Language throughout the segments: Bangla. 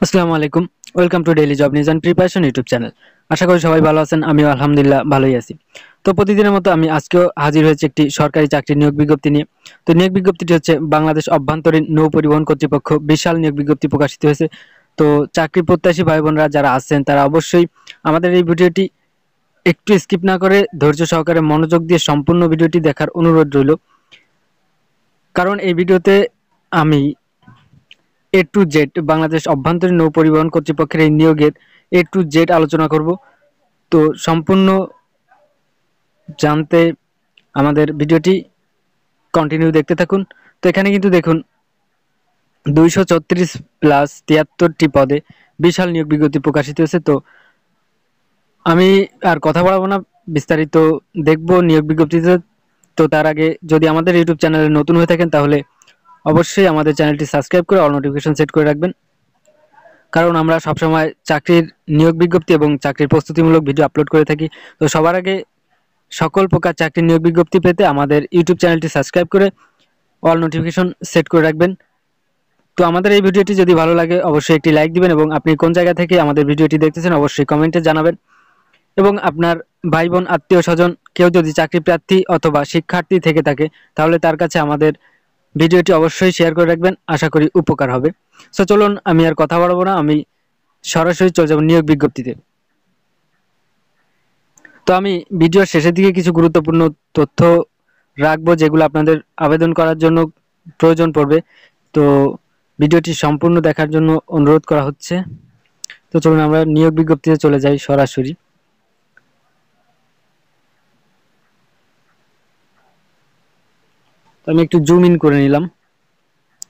আসসালামু আলাইকুম। Welcome to daily job news and preparation YouTube channel. আশা করি সবাই ভালো আছেন। আমিও আলহামদুলিল্লাহ ভালোই আছি। তো প্রতিদিনের মতো আমি আজকেও হাজির হয়েছি একটি সরকারি চাকরির নিয়োগ বিজ্ঞপ্তি নিয়ে। তো নিয়োগ বিজ্ঞপ্তিটি হচ্ছে বাংলাদেশ অভ্যন্তরীণ নৌ পরিবহন কর্তৃপক্ষ বিশাল নিয়োগ বিজ্ঞপ্তি প্রকাশিত হয়েছে। তো চাকরি প্রত্যাশী ভাই বোনরা যারা আছেন তারা অবশ্যই আমাদের এই ভিডিওটি একটু স্কিপ না করে ধৈর্য সহকারে মনোযোগ দিয়ে সম্পূর্ণ ভিডিওটি দেখার অনুরোধ রইল। কারণ এই ভিডিওতে আমি এ টু জেড বাংলাদেশ অভ্যন্তরীণ নৌ পরিবহন কর্তৃপক্ষের এই নিয়োগের এ টু জেড আলোচনা করব। তো সম্পূর্ণ জানতে আমাদের ভিডিওটি কন্টিনিউ দেখতে থাকুন। তো এখানে কিন্তু দেখুন 234 প্লাস 73টি পদে বিশাল নিয়োগ বিজ্ঞপ্তি প্রকাশিত হয়েছে। তো আমি আর কথা বাড়াবো না, বিস্তারিত দেখব নিয়োগ বিজ্ঞপ্তিতে। তো তার আগে যদি আমাদের ইউটিউব চ্যানেলে নতুন হয়ে থাকেন তাহলে অবশ্যই আমাদের চ্যানেলটি সাবস্ক্রাইব করে অল নোটিফিকেশন সেট করে রাখবেন, কারণ আমরা সবসময় চাকরির নিয়োগ বিজ্ঞপ্তি এবং চাকরির প্রস্তুতিমূলক ভিডিও আপলোড করে থাকি। তো সবার আগে সকল প্রকার চাকরির নিয়োগ বিজ্ঞপ্তি পেতে আমাদের ইউটিউব চ্যানেলটি সাবস্ক্রাইব করে অল নোটিফিকেশন সেট করে রাখবেন। তো আমাদের এই ভিডিওটি যদি ভালো লাগে অবশ্যই একটি লাইক দিবেন এবং আপনি কোন জায়গা থেকে আমাদের ভিডিওটি দেখতেছেন অবশ্যই কমেন্টে জানাবেন। এবং আপনার ভাই বোন আত্মীয় স্বজন কেউ যদি চাকরি প্রার্থী অথবা শিক্ষার্থী থেকে থাকে তাহলে তার কাছে আমাদের ভিডিওটি অবশ্যই শেয়ার করে রাখবেন, আশা করি উপকার হবে। সো চলুন আমি আর কথা বাড়াবো না, আমি সরাসরি চলে যাব নিয়োগ বিজ্ঞপ্তিতে। তো আমি ভিডিওর শেষের দিকে কিছু গুরুত্বপূর্ণ তথ্য রাখবো যেগুলো আপনাদের আবেদন করার জন্য প্রয়োজন পড়বে। তো ভিডিওটি সম্পূর্ণ দেখার জন্য অনুরোধ করা হচ্ছে। তো চলুন আমরা নিয়োগ বিজ্ঞপ্তিতে চলে যাই সরাসরি। তো আমি একটু জুম ইন করে নিলাম,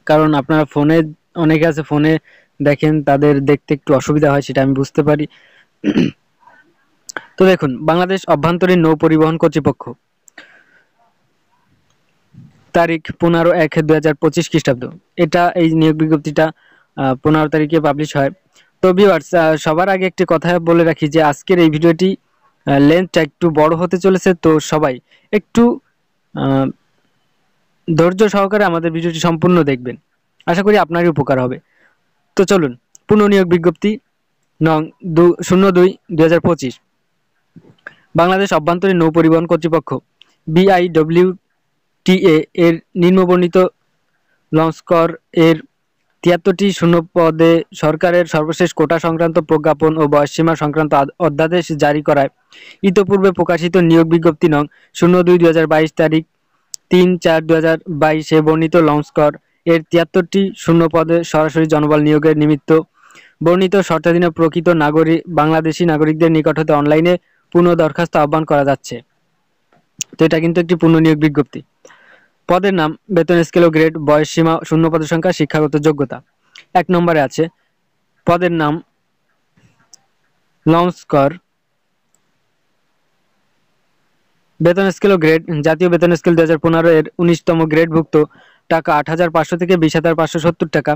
কারণ আপনারা ফোনে অনেকে আছে ফোনে দেখেন, তাদের দেখতে একটু অসুবিধা হয়, সেটা আমি বুঝতে পারি। তো দেখুন, বাংলাদেশ অভ্যন্তরীণ নৌ পরিবহন কর্তৃপক্ষ, তারিখ 15/1/2025 খ্রিস্টাব্দ। এটা এই নিয়োগ বিজ্ঞপ্তিটা 15 তারিখে পাবলিশ হয়। তো ভিউয়ার্স, সবার আগে একটি কথা বলে রাখি যে আজকের এই ভিডিওটি লেন্থটা একটু বড় হতে চলেছে। তো সবাই একটু ধৈর্য সহকারে আমাদের ভিডিওটি সম্পূর্ণ দেখবেন, আশা করি আপনারই উপকার হবে। তো চলুন, পুনঃনিয়োগ বিজ্ঞপ্তি নং 02/2025, বাংলাদেশ অভ্যন্তরীণ নৌ পরিবহন কর্তৃপক্ষ BIWTA এর নিম্নবর্ণিত লঞ্চকর এর 73টি শূন্য পদে সরকারের সর্বশেষ কোটা সংক্রান্ত প্রজ্ঞাপন ও বয়সসীমা সংক্রান্ত অধ্যাদেশ জারি করায় ইতোপূর্বে প্রকাশিত নিয়োগ বিজ্ঞপ্তি নং 02/2022 তারিখ 3/4/2022 বর্ণিত লঞ্চকর এর 73টি শূন্য পদে সরাসরি জনবল নিয়োগের নিমিত্ত বর্ণিত শর্তাধীন প্রকৃত বাংলাদেশি নাগরিকদের নিকট হতে অনলাইনে পুনঃ দরখাস্ত আহ্বান করা যাচ্ছে। তো এটা কিন্তু একটি পুনঃনিয়োগ বিজ্ঞপ্তি। পদের নাম, বেতন স্কেল ও গ্রেড, বয়স সীমা, শূন্য পদের সংখ্যা, শিক্ষাগত যোগ্যতা। 1 নম্বরে আছে পদের নাম লঞ্চকর, বেতন স্কেল ও গ্রেড, জাতীয় বেতন স্কেল 2015 এর 19তম গ্রেডভুক্ত, টাকা 8,500 থেকে 20,570 টাকা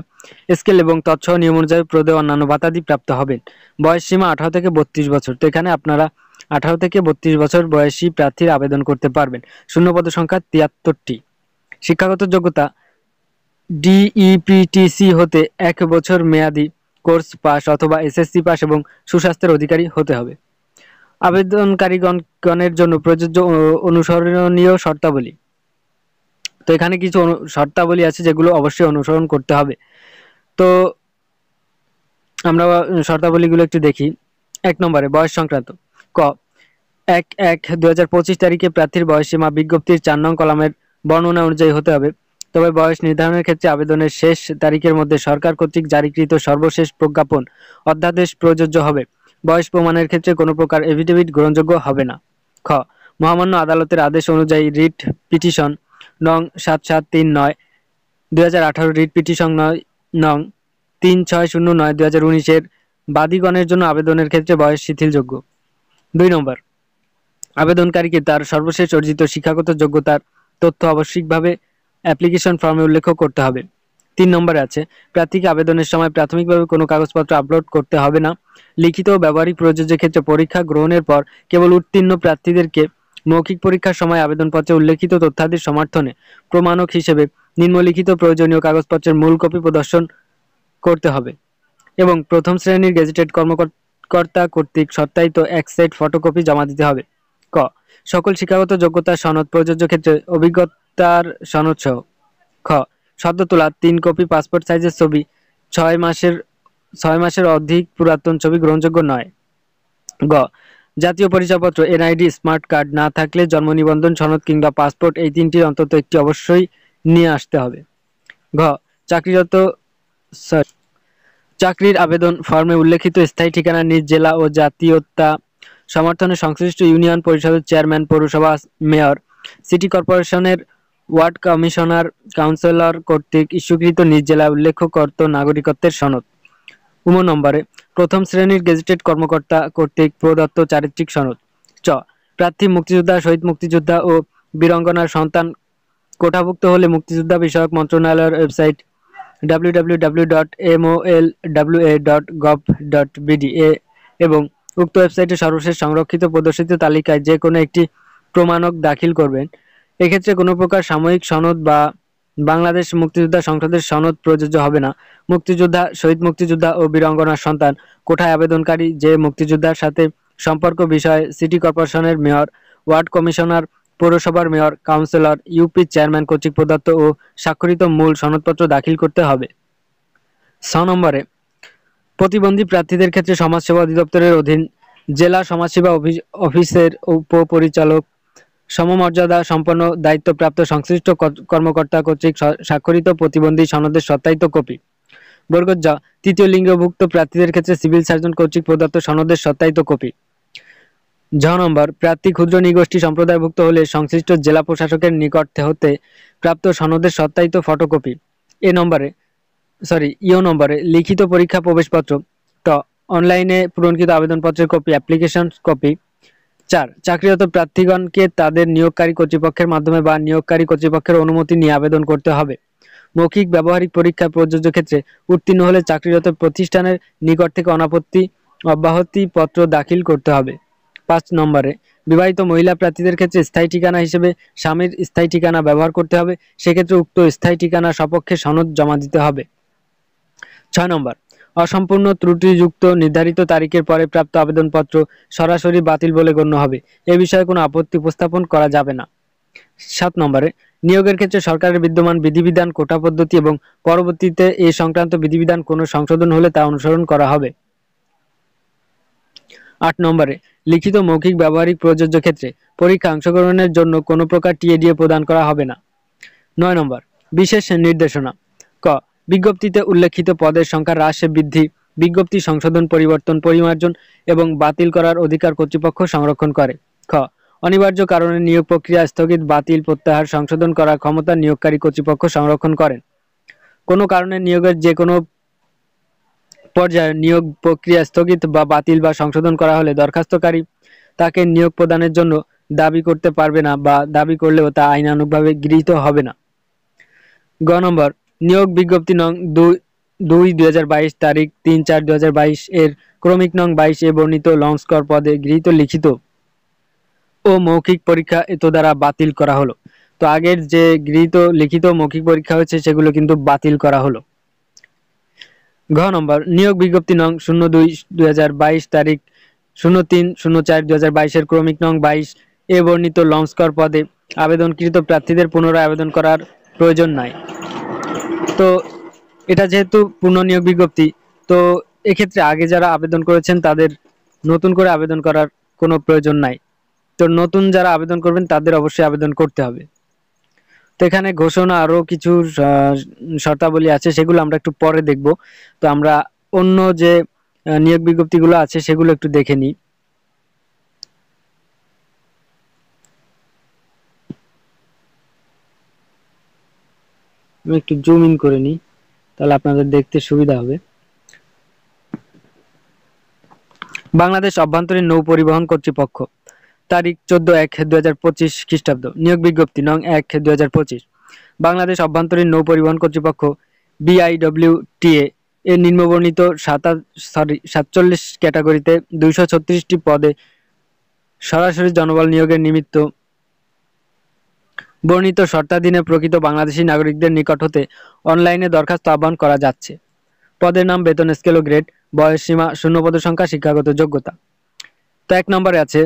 স্কেল এবং তৎসহ নিয়ম অনুযায়ী প্রদেয় অন্যান্য ভাতাদি প্রাপ্ত হবেন। বয়স সীমা 18 থেকে 32 বছর। তো এখানে আপনারা 18 থেকে 32 বছর বয়সী প্রার্থীর আবেদন করতে পারবেন। শূন্য পদের সংখ্যা 73টি। শিক্ষাগত যোগ্যতা, DEPTC হতে 1 বছর মেয়াদি কোর্স পাস অথবা SSC পাস এবং সুস্বাস্থ্যের অধিকারী হতে হবে। আবেদনকারীগণের জন্য প্রযোজ্য অনুসরণীয় শর্তাবলী। তো এখানে কিছু শর্তাবলী আছে যেগুলো অবশ্যই অনুসরণ করতে হবে। তো আমরা শর্তাবলীগুলো একটু দেখি। 1 নম্বরে বয়স সংক্রান্ত। ক 1/1/2025 তারিখে প্রার্থীর বয়সসীমা বিজ্ঞপ্তির 4 নং কলামের বর্ণনা অনুযায়ী হতে হবে। তবে বয়স নির্ধারণের ক্ষেত্রে আবেদনের শেষ তারিখের মধ্যে সরকার কর্তৃক জারিকৃত সর্বশেষ প্রজ্ঞাপন অধ্যাদেশ প্রযোজ্য হবে। বয়স প্রমাণের ক্ষেত্রে কোনো প্রকার এফিডেভিট গ্রহণযোগ্য হবে না। খ মহামান্য আদালতের আদেশ অনুযায়ী রিট পিটিশন নং 7739/2018, রিট পিটিশন নং 3609/2019 এর বাদীগণের জন্য আবেদনের ক্ষেত্রে বয়স শিথিলযোগ্য। 2 নম্বর, আবেদনকারীকে তার সর্বশেষ অর্জিত শিক্ষাগত যোগ্যতার তথ্য আবশ্যিকভাবে অ্যাপ্লিকেশন ফর্মে উল্লেখ করতে হবে। 3 নম্বরে আছে প্রার্থীকে আবেদনের সময় প্রাথমিকভাবে কোনো কাগজপত্র আপলোড করতে হবে না। লিখিত ও ব্যবহারিক প্রযোজ্যের ক্ষেত্রে পরীক্ষা গ্রহণের পর কেবল উত্তীর্ণ প্রার্থীদেরকে মৌখিক পরীক্ষার সময় আবেদনপত্রে উল্লেখিত তথ্যাদির সমর্থনে প্রমাণক হিসেবে নিম্নলিখিত প্রয়োজনীয় কাগজপত্রের মূল কপি প্রদর্শন করতে হবে। এবং প্রথম শ্রেণীর গেজেটেড কর্মকর্তা কর্তৃক সত্যায়িত এক সেট ফটোকপি জমা দিতে হবে। ক সকল শিক্ষাগত যোগ্যতার সনদ প্রযোজ্য ক্ষেত্রে অভিজ্ঞতার সনদ সহ। খ সদ্য তোলা 3 কপি পাসপোর্ট সাইজের ছবি 6 মাসের অধিক পুরাতন ছবি গ্রহণযোগ্য নয়। গ জাতীয় পরিচয়পত্র এনআইডি স্মার্ট কার্ড না থাকলে জন্ম নিবন্ধন সনদ কিংবা পাসপোর্ট এই তিনটির অন্তত একটি অবশ্যই নিয়ে আসতে হবে। ঘ চাকরির আবেদন ফর্মে উল্লেখিত স্থায়ী ঠিকানা নিজ জেলা ও জাতীয়তা সমর্থনে সংশ্লিষ্ট ইউনিয়ন পরিষদের চেয়ারম্যান, পৌরসভা মেয়র, সিটি কর্পোরেশনের ওয়ার্ড কমিশনার, কাউন্সিলর কর্তৃক ইস্যুকৃত নিজ জেলায় উল্লেখকর্ত নাগরিকত্বের সনদ। নম্বরে প্রথম শ্রেণীর গেজেটেড কর্মকর্তা কর্তৃক প্রদত্ত চারিত্রিক সনদ। চ প্রার্থী মুক্তিযোদ্ধা, শহীদ মুক্তিযোদ্ধা ও বীরাঙ্গনার সন্তান কোটাভুক্ত হলে মুক্তিযোদ্ধা বিষয়ক মন্ত্রণালয়ের ওয়েবসাইট www.molwa.gov.bd এবং উক্ত ওয়েবসাইটে সর্বশেষ সংরক্ষিত প্রদর্শিত তালিকায় যে কোনো একটি প্রমাণক দাখিল করবেন। এক্ষেত্রে কোনো প্রকার সাময়িক সনদ বা বাংলাদেশ মুক্তিযোদ্ধা সংসদের সনদ প্রযোজ্য হবে না। মুক্তিযোদ্ধা, শহীদ মুক্তিযোদ্ধা ও বীরাঙ্গনার সন্তান কোঠায় আবেদনকারী যে মুক্তিযোদ্ধার সাথে সম্পর্ক বিষয়ে সিটি কর্পোরেশনের মেয়র, ওয়ার্ড কমিশনার, পৌরসভার মেয়র, কাউন্সিলর, ইউপি চেয়ারম্যান কর্তৃক প্রদত্ত ও স্বাক্ষরিত মূল সনদপত্র দাখিল করতে হবে। 6 নম্বরে প্রতিবন্ধী প্রার্থীদের ক্ষেত্রে সমাজসেবা অধিদপ্তরের অধীন জেলা সমাজসেবা অফিসের উপপরিচালক সমমর্যাদা সম্পন্ন দায়িত্বপ্রাপ্ত সংশ্লিষ্ট কর্মকর্তা কর্তৃক স্বাক্ষরিত প্রতিবন্ধী সনদের সত্যায়িত কপি। জ তৃতীয় লিঙ্গভুক্ত প্রার্থীদের ক্ষেত্রে সিভিল সার্জন কর্তৃক প্রদত্ত সনদের সত্যায়িত কপি। ঝ নম্বর প্রার্থী ক্ষুদ্র নৃগোষ্ঠী সম্প্রদায়ভুক্ত হলে সংশ্লিষ্ট জেলা প্রশাসকের নিকট হতে প্রাপ্ত সনদের সত্যায়িত ফটোকপি। ইও নম্বরে লিখিত পরীক্ষা প্রবেশপত্র। ট অনলাইনে পূরণকৃত আবেদনপত্রের কপি, অ্যাপ্লিকেশন কপি। 4 চাকরিরত প্রার্থীগণকে তাদের নিয়োগকারী কর্তৃপক্ষের মাধ্যমে বা নিয়োগকারী কর্তৃপক্ষের অনুমতি নিয়ে আবেদন করতে হবে। মৌখিক ব্যবহারিক পরীক্ষায় প্রযোজ্য ক্ষেত্রে উত্তীর্ণ হলে চাকরিরত প্রতিষ্ঠানের নিকট থেকে অব্যাহতি পত্র দাখিল করতে হবে। 5 নম্বরে বিবাহিত মহিলা প্রার্থীদের ক্ষেত্রে স্থায়ী ঠিকানা হিসেবে স্বামীর স্থায়ী ঠিকানা ব্যবহার করতে হবে। সেক্ষেত্রে উক্ত স্থায়ী ঠিকানা সপক্ষে সনদ জমা দিতে হবে। 6 নম্বর অসম্পূর্ণ ত্রুটিযুক্ত নির্ধারিত তারিখের পরে প্রাপ্ত আবেদনপত্র সরাসরি বাতিল বলে গণ্য হবে। এ বিষয়ে কোনো আপত্তি উপস্থাপন করা যাবে না। 7 নম্বরে নিয়োগের ক্ষেত্রে সরকারের বিদ্যমান বিধিবিধান, কোটা পদ্ধতি এবং পরবর্তীতে এ সংক্রান্ত বিধিবিধান কোনো সংশোধন হলে তা অনুসরণ করা হবে। 8 নম্বরে লিখিত মৌখিক ব্যবহারিক প্রযোজ্য ক্ষেত্রে পরীক্ষা অংশগ্রহণের জন্য কোনো প্রকার টিএডিএ প্রদান করা হবে না। 9 নম্বর বিশেষ নির্দেশনা। ক বিজ্ঞপ্তিতে উল্লেখিত পদের সংখ্যা হ্রাস বৃদ্ধি, বিজ্ঞপ্তি সংশোধন, পরিবর্তন, পরিমার্জন এবং বাতিল করার অধিকার কর্তৃপক্ষ সংরক্ষণ করে। খ অনিবার্য কারণে নিয়োগ প্রক্রিয়া স্থগিত, বাতিল, প্রত্যাহার, সংশোধন করার ক্ষমতা নিয়োগকারী কর্তৃপক্ষ সংরক্ষণ করেন। কোনো কারণে নিয়োগের যে কোনো পর্যায়ে নিয়োগ প্রক্রিয়া স্থগিত বা বাতিল বা সংশোধন করা হলে দরখাস্তকারী তাকে নিয়োগ প্রদানের জন্য দাবি করতে পারবে না বা দাবি করলেও তা আইনানুগভাবে গৃহীত হবে না। গ নম্বর নিয়োগ বিজ্ঞপ্তি নং 2/2022 তারিখ 3/4/2022 এর ক্রমিক নং 22 এ বর্ণিত লংস্কর পদে গৃহীত লিখিত ও মৌখিক পরীক্ষা এত দ্বারা বাতিল করা হলো। তো আগের যে গৃহীত লিখিত মৌখিক পরীক্ষা হয়েছে সেগুলো কিন্তু বাতিল করা হলো। ঘ নম্বর নিয়োগ বিজ্ঞপ্তি নং 02/2022 তারিখ 03/04/2022 এর ক্রমিক নং 22 এ বর্ণিত লংস্কর পদে আবেদনকৃত প্রার্থীদের পুনরায় আবেদন করার প্রয়োজন নাই। তো এটা যেহেতু পুনঃনিয়োগ বিজ্ঞপ্তি, তো এক্ষেত্রে আগে যারা আবেদন করেছেন তাদের নতুন করে আবেদন করার কোনো প্রয়োজন নাই। তো নতুন যারা আবেদন করবেন তাদের অবশ্যই আবেদন করতে হবে। তো এখানে ঘোষণা আরো কিছু শর্তাবলী আছে, সেগুলো আমরা একটু পরে দেখব। তো আমরা অন্য যে নিয়োগ বিজ্ঞপ্তিগুলো আছে সেগুলো একটু দেখে নিই। আমি একটু জুম ইন করে নিই, তাহলে আপনাদের দেখতে সুবিধা হবে। বাংলাদেশ অভ্যন্তরীণ নৌ পরিবহন কর্তৃপক্ষ, তারিখ 14/1/2025 খ্রিস্টাব্দ। নিয়োগ বিজ্ঞপ্তি নং 1/2025। বাংলাদেশ অভ্যন্তরীণ নৌ পরিবহন কর্তৃপক্ষ BIWTA এর নিম্নবর্ণিত 47 ক্যাটাগরিতে 236টি পদে সরাসরি জনবল নিয়োগের নিমিত্ত বর্ণিত শর্তাধীনে প্রকৃত বাংলাদেশী নাগরিকদের নিকট হতে অনলাইনে দরখাস্ত আহ্বান করা যাচ্ছে। পদের নাম, বেতন স্কেল ও গ্রেড, বয়স সীমা, শূন্যপদ সংখ্যা, শিক্ষাগত যোগ্যতা। তো 1 নম্বরে আছে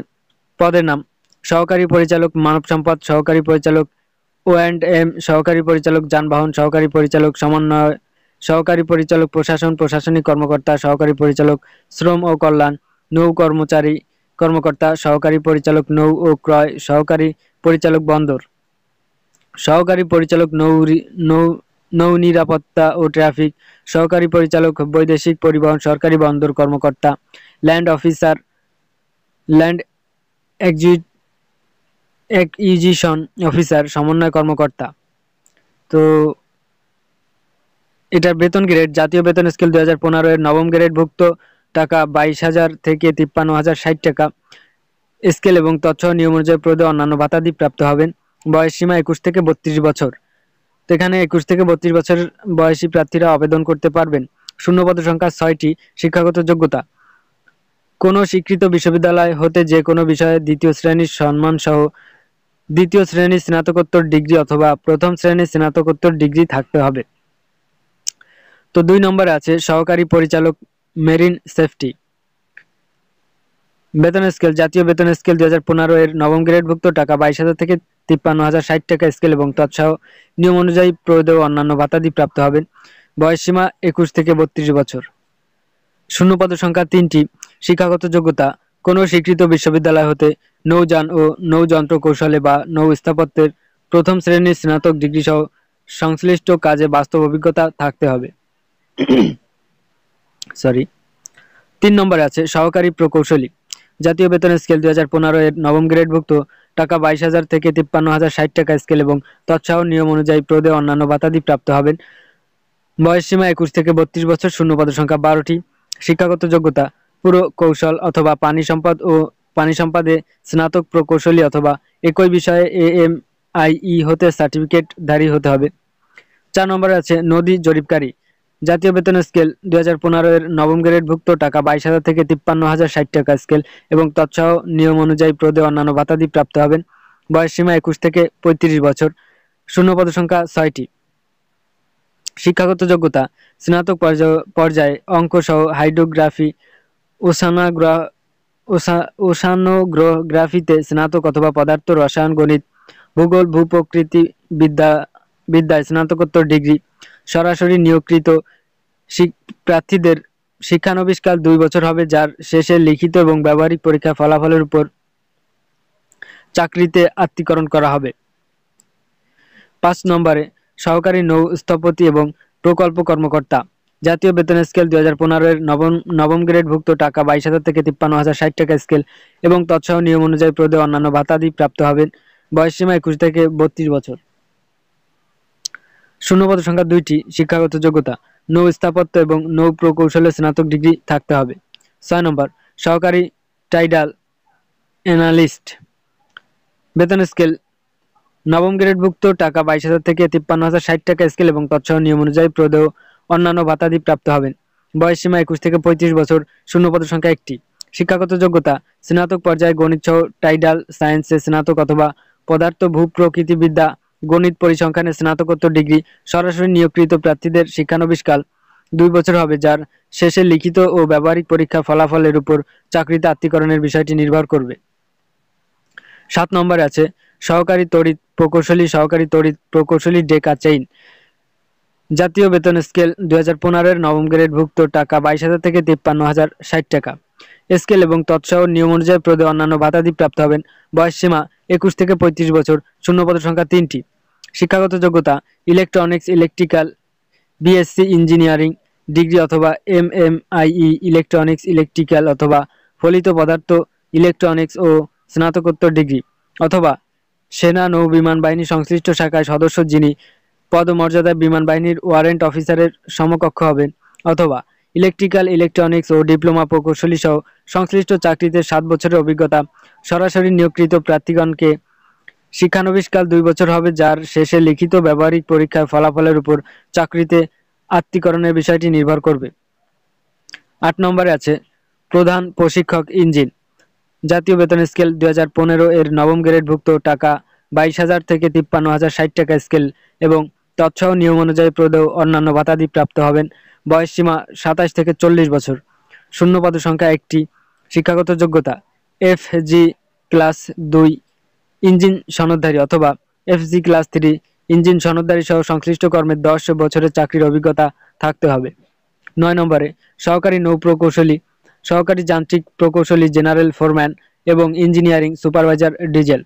পদের নাম, সহকারী পরিচালক মানব সম্পদ, সহকারী পরিচালক O&M, সহকারী পরিচালক যানবাহন, সহকারী পরিচালক সমন্বয়, সহকারী পরিচালক প্রশাসন, প্রশাসনিক কর্মকর্তা, সহকারী পরিচালক শ্রম ও কল্যাণ, নৌ কর্মচারী কর্মকর্তা, সহকারী পরিচালক নৌ ও ক্রয়, সহকারী পরিচালক বন্দর, সহকারী পরিচালক নৌ নৌ নিরাপত্তা ও ট্রাফিক, সহকারী পরিচালক বৈদেশিক পরিবহন, সরকারি বন্দর কর্মকর্তা, land officer, land acquisition officer, সমন্বয় কর্মকর্তা। তো এটার বেতন গ্রেড, জাতীয় বেতন স্কেল 2015 এর নবম গ্রেডভুক্ত টাকা 22,000 থেকে 53,060 টাকা স্কেল এবং তৎসহ নিয়ম অনুযায়ী প্রদত্ত অন্যান্য ভাতাদি প্রাপ্ত হবেন। বয়স সীমা 21 থেকে 32 বছর। তো এখানে 21 থেকে 32 বছর বয়সী প্রার্থীরা আবেদন করতে পারবেন। শূন্যপদ সংখ্যা 6টি। শিক্ষাগত যোগ্যতা, কোনো স্বীকৃত বিশ্ববিদ্যালয় হতে যে কোনো বিষয়ে দ্বিতীয় শ্রেণীর সম্মানসহ দ্বিতীয় শ্রেণীর স্নাতকোত্তর ডিগ্রি অথবা প্রথম শ্রেণীর স্নাতকোত্তর ডিগ্রি থাকতে হবে। তো 2 নম্বরে আছে সহকারী পরিচালক মেরিন সেফটি। বেতন স্কেল, জাতীয় বেতন স্কেল 2015 এর নবম গ্রেডভুক্ত টাকা 22,000 থেকে 53,060 টাকা স্কেল এবং তৎসহ নিয়ম অনুযায়ী প্রদেয় অন্যান্য ভাতাদি প্রাপ্ত হবেন। বয়স সীমা 21 থেকে 32 বছর। শূন্যপদ সংখ্যা 3টি। শিক্ষাগত যোগ্যতা, কোনো স্বীকৃত বিশ্ববিদ্যালয় হতে নৌযান ও নৌযন্ত্র কৌশলে বা নৌ স্থাপত্যের প্রথম শ্রেণীর স্নাতক ডিগ্রি সহ সংশ্লিষ্ট কাজে বাস্তব অভিজ্ঞতা থাকতে হবে। সরি 3 নম্বরে আছে সহকারী প্রকৌশলী। জাতীয় বেতন স্কেল 2015 এর নবম গ্রেডভুক্ত টাকা 22,000 থেকে 53,060 টাকা স্কেল এবং তৎসহ নিয়ম অনুযায়ী প্রদেয় অন্যান্য ভাতাদি প্রাপ্ত হবেন। বয়স সীমা 21 থেকে 32 বছর। শূন্যপদ সংখ্যা 12টি। শিক্ষাগত যোগ্যতা, পুরো কৌশল অথবা পানি সম্পদ ও পানি সম্পদে স্নাতক প্রকৌশলী অথবা একই বিষয়ে AMIE হতে সার্টিফিকেটধারী হতে হবে। 4 নম্বরে আছে নদী জরিপকারী। জাতীয় বেতন স্কেল 2015 এর নবম গ্রেডভুক্ত টাকা 22,000 থেকে 53,060 টাকা স্কেল এবং তৎসহ নিয়ম অনুযায়ী প্রদেয় অন্যান্য ভাতাদি প্রাপ্ত হবেন। বয়স সীমা 21 থেকে 35 বছর। শূন্যপদ সংখ্যা 6টি। শিক্ষাগত যোগ্যতা, স্নাতক পর্যায়ে অঙ্ক সহ হাইড্রোগ্রাফি, ওশানোগ্রাফিতে স্নাতক অথবা পদার্থ রসায়ন গণিত, ভূগোল ভূপ্রকৃতি বিদ্যায় স্নাতকোত্তর ডিগ্রি। সরাসরি নিয়োগকৃত প্রার্থীদের শিক্ষানবিশকাল 2 বছর হবে, যার শেষে লিখিত এবং ব্যবহারিক পরীক্ষা ফলাফলের উপর চাকরিতে আত্মীকরণ করা হবে। 5 নম্বরে সহকারী নৌ স্থপতি এবং প্রকল্প কর্মকর্তা। জাতীয় বেতন স্কেল 2015 এর নবম গ্রেডভুক্ত টাকা 22,000 থেকে 53,060 টাকা স্কেল এবং তৎসহ নিয়ম অনুযায়ী প্রদেয় অন্যান্য ভাতাদি প্রাপ্ত হবেন। বয়স সীমা 21 থেকে 32 বছর। শূন্যপদ সংখ্যা 2টি। শিক্ষাগত যোগ্যতা, নৌ স্থাপত্য এবং নৌ প্রকৌশলে স্নাতক ডিগ্রি থাকতে হবে। 6 নম্বর সহকারী টাইডাল অ্যানালিস্ট। বেতন স্কেল নবম গ্রেডভুক্ত টাকা 22,000 থেকে 53,060 টাকা স্কেল এবং তৎসহ নিয়ম অনুযায়ী প্রদেয় অন্যান্য ভাতাদি প্রাপ্ত হবেন। বয়স সীমা 21 থেকে 35 বছর। শূন্যপদ সংখ্যা 1টি। শিক্ষাগত যোগ্যতা, স্নাতক পর্যায়ে গণিত সহ টাইডাল সায়েন্সে স্নাতক অথবা পদার্থ ভূপ্রকৃতিবিদ্যা গণিত পরিসংখ্যানে স্নাতকোত্তর ডিগ্রি। সরাসরি নিয়োগকৃত প্রার্থীদের শিক্ষানবিশকাল 2 বছর হবে, যার শেষে লিখিত ও ব্যবহারিক পরীক্ষা ফলাফলের উপর চাকরিতে আত্মীকরণের বিষয়টি নির্ভর করবে। 7 নম্বরে আছে সহকারী তড়িৎ প্রকৌশলী। সহকারী তড়িৎ প্রকৌশলী ডেকা চেইন। জাতীয় বেতন স্কেল 2015 এর নবম গ্রেডভুক্ত টাকা 22,000 থেকে 53,060 টাকা স্কেল এবং তৎসহ নিয়ম অনুযায়ী প্রদেয় অন্যান্য ভাতাদি প্রাপ্ত হবেন। বয়স সীমা 21 থেকে 35 বছর। শূন্যপদ সংখ্যা 3টি। শিক্ষাগত যোগ্যতা, electronics electrical BSc engineering degree অথবা MMIE ইলেকট্রনিক্স ইলেকট্রিক্যাল অথবা ফলিত পদার্থ ইলেকট্রনিক্স ও স্নাতকোত্তর ডিগ্রি অথবা সেনা নৌ বিমান বাহিনী সংশ্লিষ্ট শাখায় সদস্য যিনি পদমর্যাদায় বিমান বাহিনীর ওয়ারেন্ট অফিসারের সমকক্ষ হবেন অথবা ইলেকট্রিক্যাল ইলেকট্রনিক্স ও ডিপ্লোমা প্রকৌশলী সহ সংশ্লিষ্ট চাকরিতে 7 বছরের অভিজ্ঞতা। সরাসরি নিয়োগকৃত প্রার্থীগণকে শিক্ষানবিশকাল 2 বছর হবে, যার শেষে লিখিত ব্যবহারিক পরীক্ষার ফলাফলের উপর চাকরিতে আত্মীকরণের বিষয়টি নির্ভর করবে। 8 নম্বরে আছে প্রধান প্রশিক্ষক ইঞ্জিন। জাতীয় বেতন স্কেল 2015 এর নবম গ্রেডভুক্ত টাকা 22,000 থেকে 53,060 টাকা স্কেল এবং তৎসহ নিয়ম অনুযায়ী প্রদেয় অন্যান্য ভাতাদি প্রাপ্ত হবেন। বয়স সীমা 27 থেকে 40 বছর, শূন্যপদ সংখ্যা 1টি, শিক্ষাগত যোগ্যতা FG ক্লাস 2 ইঞ্জিন সনদধারী অথবা FG ক্লাস 3 ইঞ্জিন সনদধারী সহ সংশ্লিষ্ট কর্মে 10 বছরের চাকরির অভিজ্ঞতা থাকতে হবে। 9 নম্বরে সহকারী নৌ প্রকৌশলী, সহকারী যান্ত্রিক প্রকৌশলী, জেনারেল ফোরম্যান এবং ইঞ্জিনিয়ারিং সুপারভাইজার ডিজেল।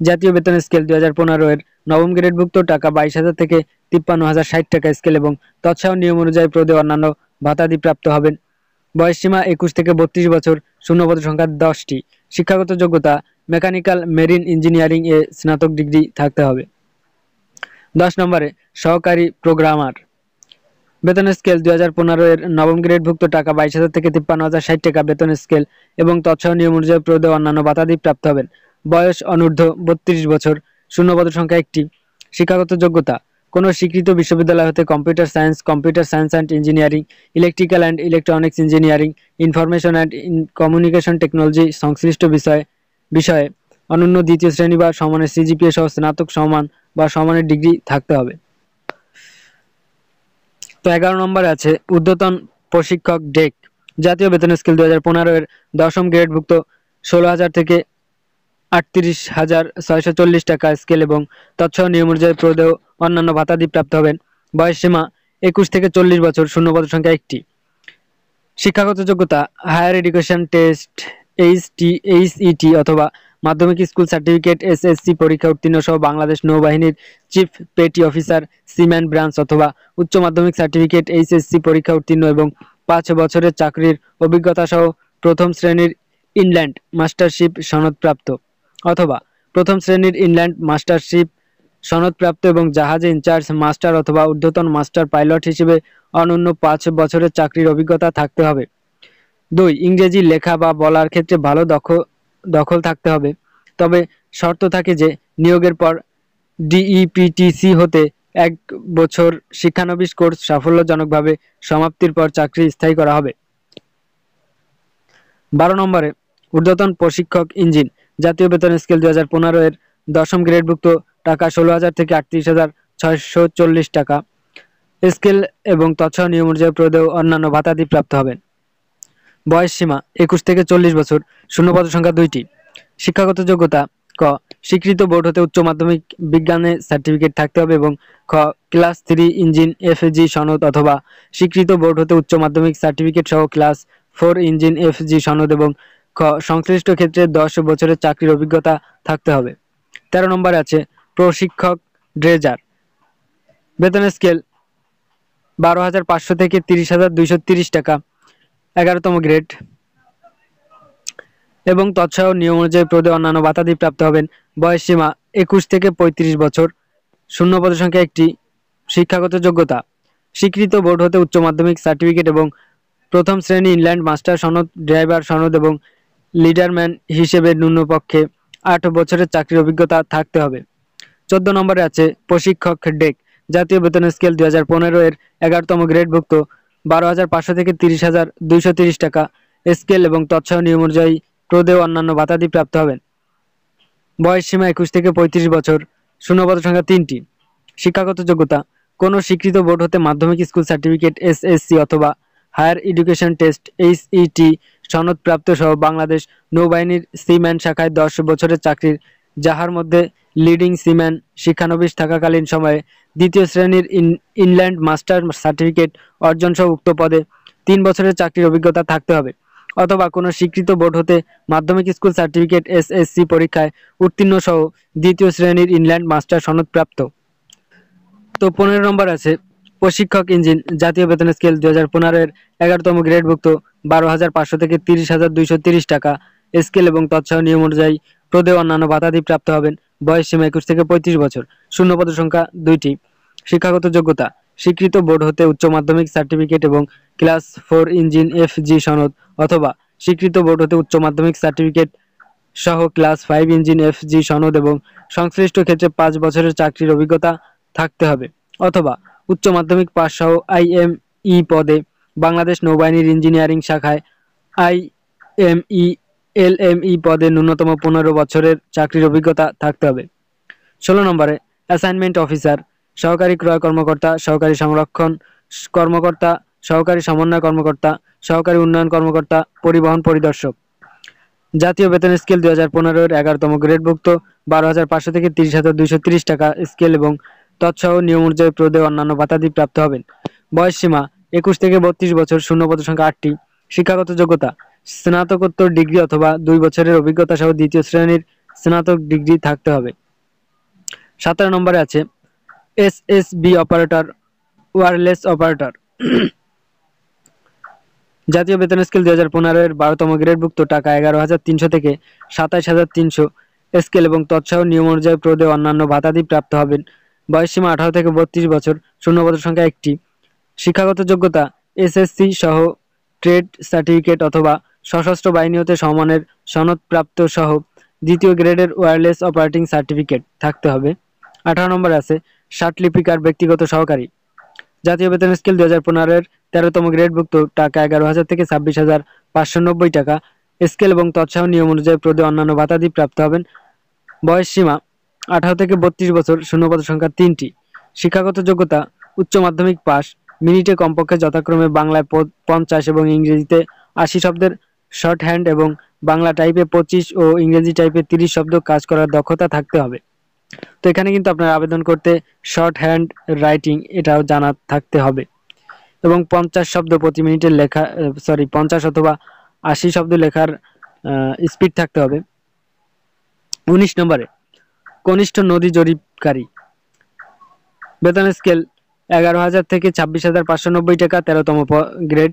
জাতীয় বেতন স্কেল 2015 এর নবম গ্রেডভুক্ত টাকা 22,000 থেকে 53,060 টাকা স্কেল এবং তৎসহ নিয়ম অনুযায়ী পদে অন্যান্য ভাতাদি প্রাপ্ত হবেন। বয়সসীমা 21 থেকে 32 বছর, শূন্যপদ সংখ্যা 10টি, শিক্ষাগত যোগ্যতা মেকানিক্যাল মেরিন ইঞ্জিনিয়ারিং এ স্নাতক ডিগ্রি থাকতে হবে। 10 নম্বরে সহকারী প্রোগ্রামার, বেতন স্কেল 2015 এর নবম গ্রেডভুক্ত টাকা 22,000 থেকে 53,060 টাকা বেতন স্কেল এবং তৎসহ নিয়ম অনুযায়ী পদে অন্যান্য ভাতাদি প্রাপ্ত হবেন। বয়স অনূর্ধ্ব 32 বছর, শূন্যপদ সংখ্যা 1টি, শিক্ষাগত যোগ্যতা কোনো স্বীকৃত বিশ্ববিদ্যালয় হতে computer science and engineering, electrical and electronics engineering, information and communication technology সংশ্লিষ্ট বিষয়ে অনন্য দ্বিতীয় শ্রেণী বা সমানের সিজিপিএ সহ স্নাতক সমান বা সমানের ডিগ্রি থাকতে হবে। তো 11 নম্বরে আছে ঊর্ধ্বতন প্রশিক্ষক ডেক। জাতীয় বেতন স্কেল 2015 এর দশম গ্রেডভুক্ত 16,000 থেকে 38,640 টাকা স্কেল এবং তৎসহ নিয়ম অনুযায়ী পদেও অন্যান্য ভাতাদি প্রাপ্ত হবেন। বয়স সীমা 21 থেকে 40 বছর, শূন্যপদ সংখ্যা 1টি, শিক্ষাগত যোগ্যতা হায়ার এডুকেশন টেস্ট HET অথবা মাধ্যমিক স্কুল সার্টিফিকেট SSC পরীক্ষা উত্তীর্ণ সহ বাংলাদেশ নৌবাহিনীর chief petty officer seaman branch অথবা উচ্চ মাধ্যমিক সার্টিফিকেট HSC পরীক্ষা উত্তীর্ণ এবং 5 বছরের চাকরির অভিজ্ঞতা সহ প্রথম শ্রেণীর ইনল্যান্ড মাস্টারশিপ সনদপ্রাপ্ত অথবা প্রথম শ্রেণীর ইনল্যান্ড মাস্টারশিপ সনদপ্রাপ্ত এবং জাহাজে ইনচার্জ মাস্টার অথবা ঊর্ধ্বতন মাস্টার পাইলট হিসেবে অনন্য 5 বছরের চাকরির অভিজ্ঞতা থাকতে হবে। 2 ইংরেজি লেখা বা বলার ক্ষেত্রে ভালো দখল থাকতে হবে, তবে শর্ত থাকে যে নিয়োগের পর DEPTC হতে 1 বছর শিক্ষানবিশ কোর্স সাফল্যজনকভাবে সমাপ্তির পর চাকরি স্থায়ী করা হবে। 12 নম্বরে ঊর্ধ্বতন প্রশিক্ষক ইঞ্জিন। জাতীয় বেতন স্কেল 2015 এর দশম গ্রেডভুক্ত টাকা 16,000 থেকে 38,640 টাকা স্কেল এবং তৎসহ নিয়ম অনুযায়ী পদেও অন্যান্য ভাতাদি প্রাপ্ত হবেন। বয়স সীমা 21 থেকে 40 বছর, শূন্যপদ সংখ্যা 2টি, শিক্ষাগত যোগ্যতা ক স্বীকৃত বোর্ড হতে উচ্চ মাধ্যমিক বিজ্ঞানে সার্টিফিকেট থাকতে হবে এবং খ ক্লাস 3 ইঞ্জিন FG সনদ অথবা স্বীকৃত বোর্ড হতে উচ্চ মাধ্যমিক সার্টিফিকেট সহ ক্লাস 4 ইঞ্জিন FG সনদ এবং খ সংশ্লিষ্ট ক্ষেত্রে 10 বছরের চাকরির অভিজ্ঞতা থাকতে হবে। 13 নম্বরে আছে প্রশিক্ষক ড্রেজার। বেতন স্কেল 12,500 থেকে 30,230 টাকা 11তম গ্রেড এবং তৎসহ নিয়ম অনুযায়ী পদে অন্যান্য ভাতাদি প্রাপ্ত হবেন। বয়স সীমা 21 থেকে 35 বছর, শূন্যপদ সংখ্যা 1টি, শিক্ষাগত যোগ্যতা স্বীকৃত বোর্ড হতে উচ্চ মাধ্যমিক সার্টিফিকেট এবং প্রথম শ্রেণী ইনল্যান্ড মাস্টার সনদ, ড্রাইভার সনদ এবং লিডারম্যান হিসেবে ন্যূনপক্ষে 8 বছরের চাকরির অভিজ্ঞতা থাকতে হবে। 14 নম্বরে আছে প্রশিক্ষক ডেক। জাতীয় বেতন স্কেল 2015 এর 11তম গ্রেডভুক্ত 12,500 থেকে 30,230 টাকা স্কেল এবং তৎসহ নিয়ম অনুযায়ী পদেও অন্যান্য ভাতাদি প্রাপ্ত হবেন। বয়স সীমা 21 থেকে 35 বছর, শূন্যপদ সংখ্যা 3টি, শিক্ষাগত যোগ্যতা কোনো স্বীকৃত বোর্ড হতে মাধ্যমিক স্কুল সার্টিফিকেট SSC অথবা হায়ার এডুকেশন টেস্ট HET সনদপ্রাপ্ত সহ বাংলাদেশ নৌবাহিনীর সিম্যান শাখায় 10 বছরের চাকরির, যাহার মধ্যে লিডিং সিম্যান শিক্ষানবিশ থাকাকালীন সময়ে দ্বিতীয় শ্রেণীর ইনল্যান্ড মাস্টার সার্টিফিকেট অর্জন সহ উক্ত পদে 3 বছরের চাকরির অভিজ্ঞতা থাকতে হবে অথবা কোনো স্বীকৃত বোর্ড হতে মাধ্যমিক স্কুল সার্টিফিকেট SSC পরীক্ষায় উত্তীর্ণ সহ দ্বিতীয় শ্রেণীর ইনল্যান্ড মাস্টার সনদপ্রাপ্ত। তো 15 নম্বর আছে প্রশিক্ষক ইঞ্জিন। জাতীয় বেতন স্কেল 2015 এর 11তম গ্রেডভুক্ত 12,500 থেকে 30,230 টাকা স্কেল এবং তৎসহ নিয়ম অনুযায়ী পদে অন্যান্য ভাতাদি প্রাপ্ত হবেন। বয়স সীমা 21 থেকে 35 বছর, শূন্যপদ সংখ্যা 2টি, শিক্ষাগত যোগ্যতা স্বীকৃত বোর্ড হতে উচ্চ মাধ্যমিক সার্টিফিকেট এবং ক্লাস 4 ইঞ্জিন FG সনদ অথবা স্বীকৃত বোর্ড হতে উচ্চ মাধ্যমিক সার্টিফিকেট সহ ক্লাস 5 ইঞ্জিন FG সনদ এবং সংশ্লিষ্ট ক্ষেত্রে 5 বছরের চাকরির অভিজ্ঞতা থাকতে হবে অথবা উচ্চ মাধ্যমিক পাস সহ IME পদে বাংলাদেশ নৌবাহিনীর ইঞ্জিনিয়ারিং শাখায় IME LME পদে ন্যূনতম 15 বছরের চাকরির অভিজ্ঞতা থাকতে হবে। 16 নম্বরে অ্যাসাইনমেন্ট অফিসার। সহকারী ক্রয় কর্মকর্তা, সহকারী সংরক্ষণ কর্মকর্তা, সহকারী সমন্বয় কর্মকর্তা, সহকারী উন্নয়ন কর্মকর্তা, পরিবহন পরিদর্শক। জাতীয় বেতন স্কেল 2015-এর 11তম গ্রেডভুক্ত 12,500 থেকে 30,230 টাকা স্কেল এবং তৎসহ নিয়ম অনুযায়ী প্রদেয় অন্যান্য ভাতাদি প্রাপ্ত হবেন। বয়সসীমা 21 থেকে 32 বছর, শূন্যপদ সংখ্যা 8টি। শিক্ষাগত যোগ্যতা স্নাতকোত্তর ডিগ্রি অথবা 2 বছরের অভিজ্ঞতা সহ দ্বিতীয় শ্রেণীর স্নাতক ডিগ্রি থাকতে হবে। 17 নম্বরে আছে এসএসবি অপারেটর, ওয়্যারলেস অপারেটর। জাতীয় বেতন স্কেল 2015-এর 12তম গ্রেডভুক্ত টাকা 11,300 থেকে 27,300 স্কেল এবং তৎসহ নিয়ম অনুযায়ী প্রদেয় অন্যান্য ভাতাদি প্রাপ্ত হবেন। বয়সসীমা 18 থেকে 32 বছর, শূন্যপদ সংখ্যা 1টি। শিক্ষাগত যোগ্যতা এসএসসি সহ ট্রেড সার্টিফিকেট অথবা সশস্ত্র বাহিনী হতে সমমানের সনদপ্রাপ্ত সহ দ্বিতীয় গ্রেডের ওয়্যারলেস অপারেটিং সার্টিফিকেট থাকতে হবে। 18 নম্বরে আছে ষাটলিপিকার ব্যক্তিগত সহকারী। জাতীয় বেতন স্কেল 2015-এর 13তম গ্রেডভুক্ত টাকা 11,000 থেকে 26,590 টাকা স্কেল এবং তৎসহ নিয়ম অনুযায়ী প্রদেয় অন্যান্য ভাতাদি প্রাপ্ত হবেন। বয়সসীমা 18 থেকে 32 বছর, শূন্যপদ সংখ্যা 3টি। শিক্ষাগত যোগ্যতা উচ্চ মাধ্যমিক পাস, মিনিটে কমপক্ষে যথাক্রমে বাংলায় 50 এবং ইংরেজিতে 80 শব্দের শর্ট হ্যান্ড এবং বাংলা টাইপে 25 ও ইংরেজি টাইপে 30 শব্দ কাজ করার দক্ষতা থাকতে হবে। তো এখানে কিন্তু আপনার আবেদন করতে শর্ট হ্যান্ড রাইটিং এটাও জানা থাকতে হবে এবং 50 শব্দ প্রতি মিনিটের লেখা 50 অথবা 80 শব্দ লেখার স্পিড থাকতে হবে। 19 নম্বরে কনিষ্ঠ নদী জরিপকারী। বেতন স্কেল 11,000 থেকে 26,590 টাকা 13তম গ্রেড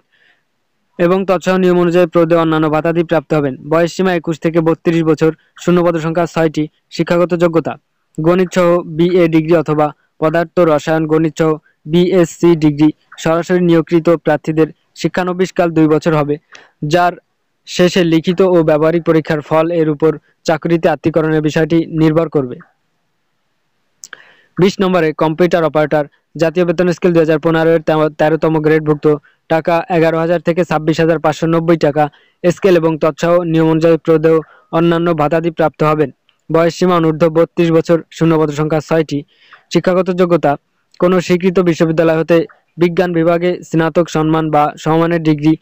এবং তৎসহ নিয়ম অনুযায়ী প্রদেয় অন্যান্য ভাতাদি প্রাপ্ত হবেন। বয়সসীমা 21 থেকে 32 বছর, শূন্যপদ সংখ্যা 6টি। শিক্ষাগত যোগ্যতা গণিত সহ বিএ ডিগ্রি অথবা পদার্থ রসায়ন গণিত সহ বিএসসি ডিগ্রি। সরাসরি নিয়োগকৃত প্রার্থীদের শিক্ষানবিশকাল 2 বছর হবে, যার শেষে লিখিত ও ব্যবহারিক পরীক্ষার ফল এর উপর চাকরিতে আত্মীকরণের বিষয়টি নির্ভর করবে। 20 নম্বরে কম্পিউটার অপারেটর। জাতীয় বেতন স্কেল 2015-এর 13তম গ্রেডভুক্ত টাকা 11,000 থেকে 26,590 টাকা স্কেল এবং তৎসহ নিয়ম অনুযায়ী প্রদেয় অন্যান্য ভাতাদি প্রাপ্ত হবেন। বয়সসীমা অনূর্ধ্ব 32 বছর, শূন্যপদ সংখ্যা 6টি। শিক্ষাগত যোগ্যতা কোনো স্বীকৃত বিশ্ববিদ্যালয় হতে বিজ্ঞান বিভাগে স্নাতক সম্মান বা সমমানের ডিগ্রি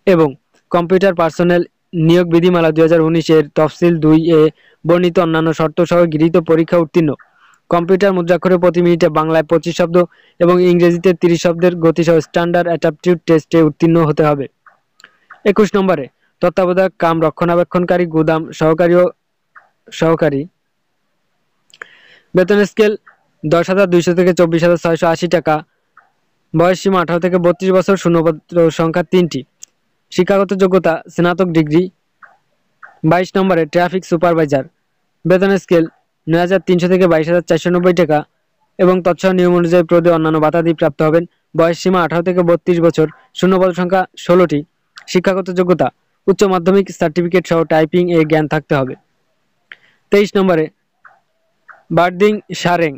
এবং কম্পিউটার পার্সোনেল নিয়োগ বিধিমালা 2019-এর তফসিল 2-এ বর্ণিত অন্যান্য শর্ত সহ গৃহীত পরীক্ষা উত্তীর্ণ। কম্পিউটার মুদ্রাক্ষরে প্রতি মিনিটে বাংলায় 25 শব্দ এবং ইংরেজিতে 30 শব্দের গতিসহ স্ট্যান্ডার্ড অ্যাপটিটিউড টেস্টে উত্তীর্ণ হতে হবে। 21 নম্বরে তত্ত্বাবধায়ক কাম রক্ষণাবেক্ষণকারী, গুদাম সহকারী ও সহকারী। বেতন স্কেল 10,200 থেকে 24,680 টাকা। বয়সসীমা 18 থেকে 32 বছর, শূন্যপদ সংখ্যা 3টি। শিক্ষাগত যোগ্যতা স্নাতক ডিগ্রি। 22 নম্বরে ট্রাফিক সুপারভাইজার। বেতন স্কেল 9,300 থেকে 22,490 টাকা এবং তৎসহ নিয়ম অনুযায়ী প্রদেয় অন্যান্য ভাতাদি প্রাপ্ত হবেন। বয়সসীমা 18 থেকে 32 বছর, শূন্যপদ সংখ্যা 16টি। শিক্ষাগত যোগ্যতা উচ্চ মাধ্যমিক সার্টিফিকেট সহ টাইপিং এ জ্ঞান থাকতে হবে। 23 নম্বরে বার্দিং সারেং।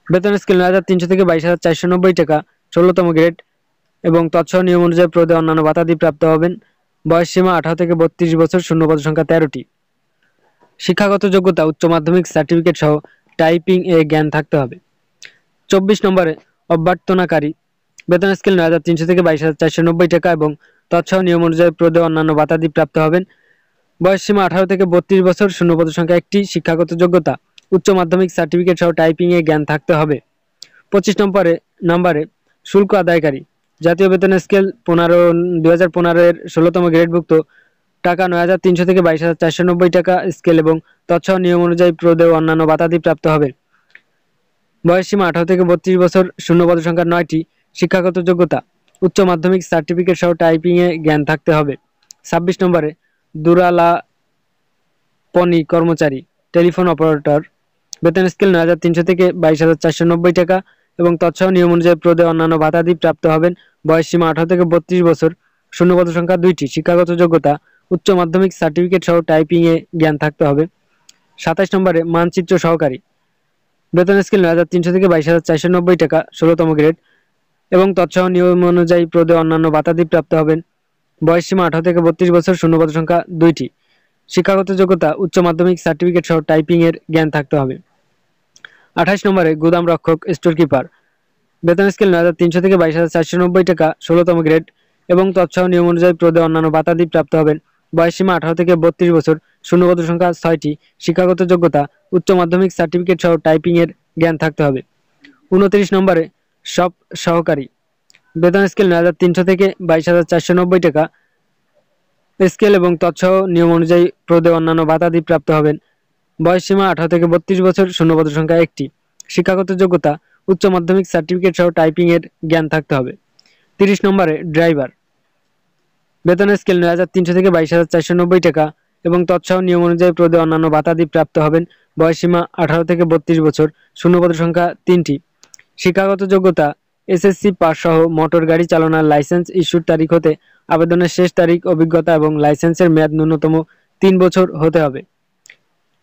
বেতন স্কেল 9,300 থেকে 22,490 টাকা, 16তম গ্রেড এবং তৎসহ নিয়ম অনুযায়ী প্রদেয় অন্যান্য ভাতাদি প্রাপ্ত হবেন। বয়সসীমা 18 থেকে 32 বছর, শূন্যপদ সংখ্যা 13টি। শিক্ষাগত যোগ্যতা উচ্চ মাধ্যমিক সার্টিফিকেট সহ টাইপিং এ জ্ঞান থাকতে হবে। 24 নম্বরে অভ্যর্থনাকারী। বেতন স্কেল 9,300 থেকে 22,490 টাকা এবং তৎসহ নিয়ম অনুযায়ী প্রদেয় অন্যান্য ভাতাদি প্রাপ্ত হবেন। বয়সসীমা 18 থেকে 32 বছর, শূন্যপদ সংখ্যা 1টি। শিক্ষাগত যোগ্যতা উচ্চ মাধ্যমিক সার্টিফিকেট সহ টাইপিং এ জ্ঞান থাকতে হবে। 25 নম্বরে শুল্ক আদায়কারী। জাতীয় বেতন স্কেল 2015-এর 16তম গ্রেডভুক্ত টাকা 9,300 থেকে 22,490 টাকা স্কেল এবং তৎসহ নিয়ম অনুযায়ী প্রদেয় অন্যান্য ভাতাদি প্রাপ্ত হবে। বয়সসীমা 18 থেকে 32 বছর, শূন্যপদ সংখ্যা 9টি। শিক্ষাগত যোগ্যতা উচ্চ মাধ্যমিক সার্টিফিকেট সহ টাইপিং এ জ্ঞান থাকতে হবে। 26 নম্বরে দূরালাপনী কর্মচারী, টেলিফোন অপারেটর। বেতন স্কেল 9,300 থেকে 22,490 টাকা এবং তৎসহ নিয়ম অনুযায়ী প্রদেয় অন্যান্য ভাতাদি প্রাপ্ত হবেন। বয়সসীমা 18 থেকে 32 বছর, শূন্যপদ সংখ্যা 2টি। শিক্ষাগত যোগ্যতা উচ্চ মাধ্যমিক সার্টিফিকেট সহ টাইপিং এ জ্ঞান থাকতে হবে। 27 নম্বরে মানচিত্র সহকারী। বেতন স্কেল 9,300 থেকে 22,490 টাকা, 16তম গ্রেড এবং তৎসহ নিয়ম অনুযায়ী প্রদেয় অন্যান্য ভাতাদি প্রাপ্ত হবেন। বয়সসীমা 18 থেকে 32 বছর, শূন্যপদ সংখ্যা 2টি। শিক্ষাগত যোগ্যতা উচ্চ মাধ্যমিক সার্টিফিকেট সহ টাইপিং এর জ্ঞান থাকতে হবে। 28 নম্বরে গুদাম রক্ষক, স্টোর কিপার। বেতন স্কেল ৯৩০০ থেকে ২২,৪৯০ টাকা ১৬তম গ্রেড এবং তৎসহ নিয়ম অনুযায়ী পদে অন্যান্য ভাতাদি প্রাপ্ত হবেন। বয়সসীমা ১৮ থেকে ৩২ বছর, শূন্যপদ সংখ্যা ৬টি, শিক্ষাগত যোগ্যতা উচ্চ মাধ্যমিক সার্টিফিকেট সহ টাইপিং এর জ্ঞান থাকতে হবে। ২৯ নম্বরে সব সহকারী, বেতন স্কেল ৯৩০০ থেকে ২২,৪৯০ টাকা স্কেল এবং তৎসহ নিয়ম অনুযায়ী পদে অন্যান্য ভাতাদি প্রাপ্ত হবেন। বয়সসীমা ১৮ থেকে ৩২ বছর, শূন্যপদ সংখ্যা ১টি, শিক্ষাগত যোগ্যতা উচ্চ মাধ্যমিক সার্টিফিকেট সহ টাইপিং এর জ্ঞান থাকতে হবে। ৩০ নম্বরে ড্রাইভার, বেতন স্কেল ৯৩০০ থেকে ২২,৪৯০ টাকা এবং তৎসহ নিয়ম অনুযায়ী পদে অন্যান্য ভাতাদি প্রাপ্ত হবেন। বয়সসীমা ১৮ থেকে ৩২ বছর, শূন্যপদ সংখ্যা ৩টি, শিক্ষাগত যোগ্যতা এসএসসি পাস সহ মোটর গাড়ি চালানোর লাইসেন্স ইস্যুর তারিখ হতে আবেদনের শেষ তারিখ, অভিজ্ঞতা এবং লাইসেন্সের মেয়াদ ন্যূনতম ৩ বছর হতে হবে।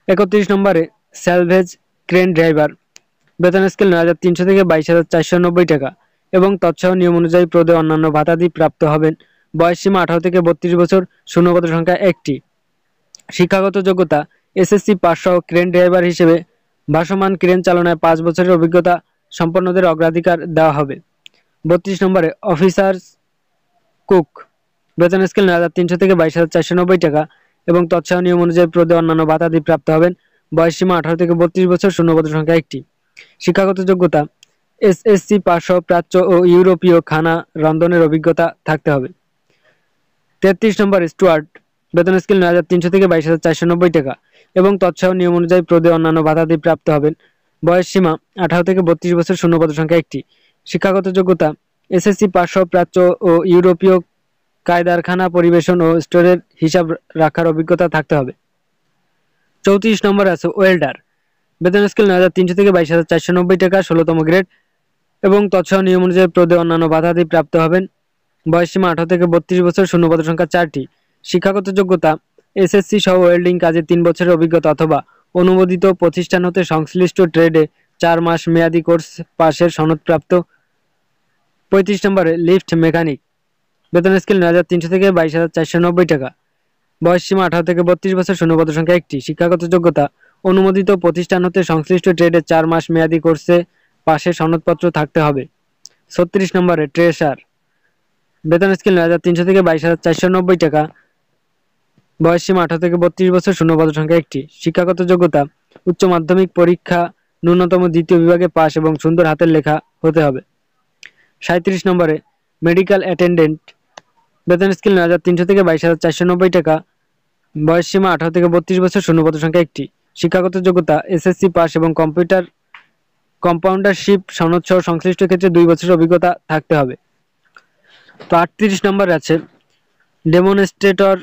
৩১ নম্বরে স্যালভেজ ক্রেন ড্রাইভার, বেতন স্কেল ৯৩০০ থেকে ২২,৪৯০ টাকা এবং তৎসহ নিয়ম অনুযায়ী পদে অন্যান্য ভাতাদি প্রাপ্ত হবেন। বয়সসীমা ১৮ থেকে ৩২ বছর, শূন্যপদ সংখ্যা ১টি, শিক্ষাগত যোগ্যতা এসএসসি পাস সহ ক্রেন ড্রাইভার হিসেবে ভাসমান ক্রেন চালনায় ৫ বছরের অভিজ্ঞতা সম্পন্নদের অগ্রাধিকার দেওয়া হবে। ৩২ নম্বরে অফিসার্স কুক, বেতন স্কেল ৯৩০০ থেকে ২২,৪৯০ টাকা এবং তৎসহ নিয়ম অনুযায়ী পদে অন্যান্য ভাতাদি প্রাপ্ত হবেন। বয়সসীমা ১৮ থেকে ৩২ বছর, শূন্যপদ সংখ্যা ১টি, শিক্ষাগত যোগ্যতা এসএসসি পাস সহ প্রাচ্য ও ইউরোপীয় খানা রন্ধনের অভিজ্ঞতা থাকতে হবে। ৩৩ নম্বর স্টুয়ার্ড, বেতন স্কেল ৯৩০০ থেকে ২২,৪৯০ টাকা এবং তৎসহ নিয়ম অনুযায়ী পদে অন্যান্য ভাতাদি প্রাপ্ত হবেন। বয়সসীমা ১৮ থেকে ৩২ বছর, শূন্যপদ সংখ্যা ১টি, শিক্ষাগত যোগ্যতা এসএসসি পাস সহ প্রাচ্য ও ইউরোপীয় কায়দারখানা পরিবেশন ও স্টোরের হিসাব রাখার অভিজ্ঞতা থাকতে হবে। ৩৪ নম্বরে আছে ওয়েল্ডার, বেতন স্কেল ৯৩০০ থেকে ২২,৪৯০ টাকা ১৬তম গ্রেড এবং তৎসহ নিয়ম অনুযায়ী পদে অন্যান্য ভাতাদি প্রাপ্ত হবেন। বয়সসীমা ১৮ থেকে ৩২ বছর, শূন্যপদ সংখ্যা ৪টি, শিক্ষাগত যোগ্যতা এসএসসি সহ ওয়েল্ডিং কাজে ৩ বছরের অভিজ্ঞতা অথবা অনুমোদিত প্রতিষ্ঠান হতে সংশ্লিষ্ট ট্রেডে ৪ মাস মেয়াদী কোর্স পাশের সনদপ্রাপ্ত। ৩৫ নম্বরে লিফট মেকানিক, বেতন স্কেল ৯৩০০ থেকে ২২,৪৯০ টাকা, বয়সসীমা ১৮ থেকে ৩২ বছর, শূন্যপদ সংখ্যা ১টি, শিক্ষাগত যোগ্যতা অনুমোদিত প্রতিষ্ঠান হতে সংশ্লিষ্ট ট্রেডে ৪ মাস মেয়াদী কোর্সে পাশের সনদপত্র থাকতে হবে। ৩৬ নম্বরে ট্রেসার, বেতন স্কেল ৯৩০০ থেকে ২২,৪৯০ টাকা, বয়সসীমা ১৮ থেকে ৩২ বছর, শূন্যপদ সংখ্যা ১টি, শিক্ষাগত যোগ্যতা উচ্চ মাধ্যমিক পরীক্ষা ন্যূনতম দ্বিতীয় বিভাগে পাস এবং সুন্দর হাতের লেখা হতে হবে। ৩৭ নম্বরে মেডিকেল অ্যাটেন্ডেন্ট, বেতন স্কেল ৯৩০০ থেকে ২২,৪৯০ টাকা, বয়সসীমা ১৮ থেকে ৩২ বছর, শূন্যপদ সংখ্যা ১টি, শিক্ষাগত যোগ্যতা এসএসসি পাস এবং কম্পাউন্ডারশিপ সনদ সহ সংশ্লিষ্ট ক্ষেত্রে ২ বছরের অভিজ্ঞতা থাকতে হবে। তো ৩৮ নম্বরে আছে ডেমনস্ট্রেটর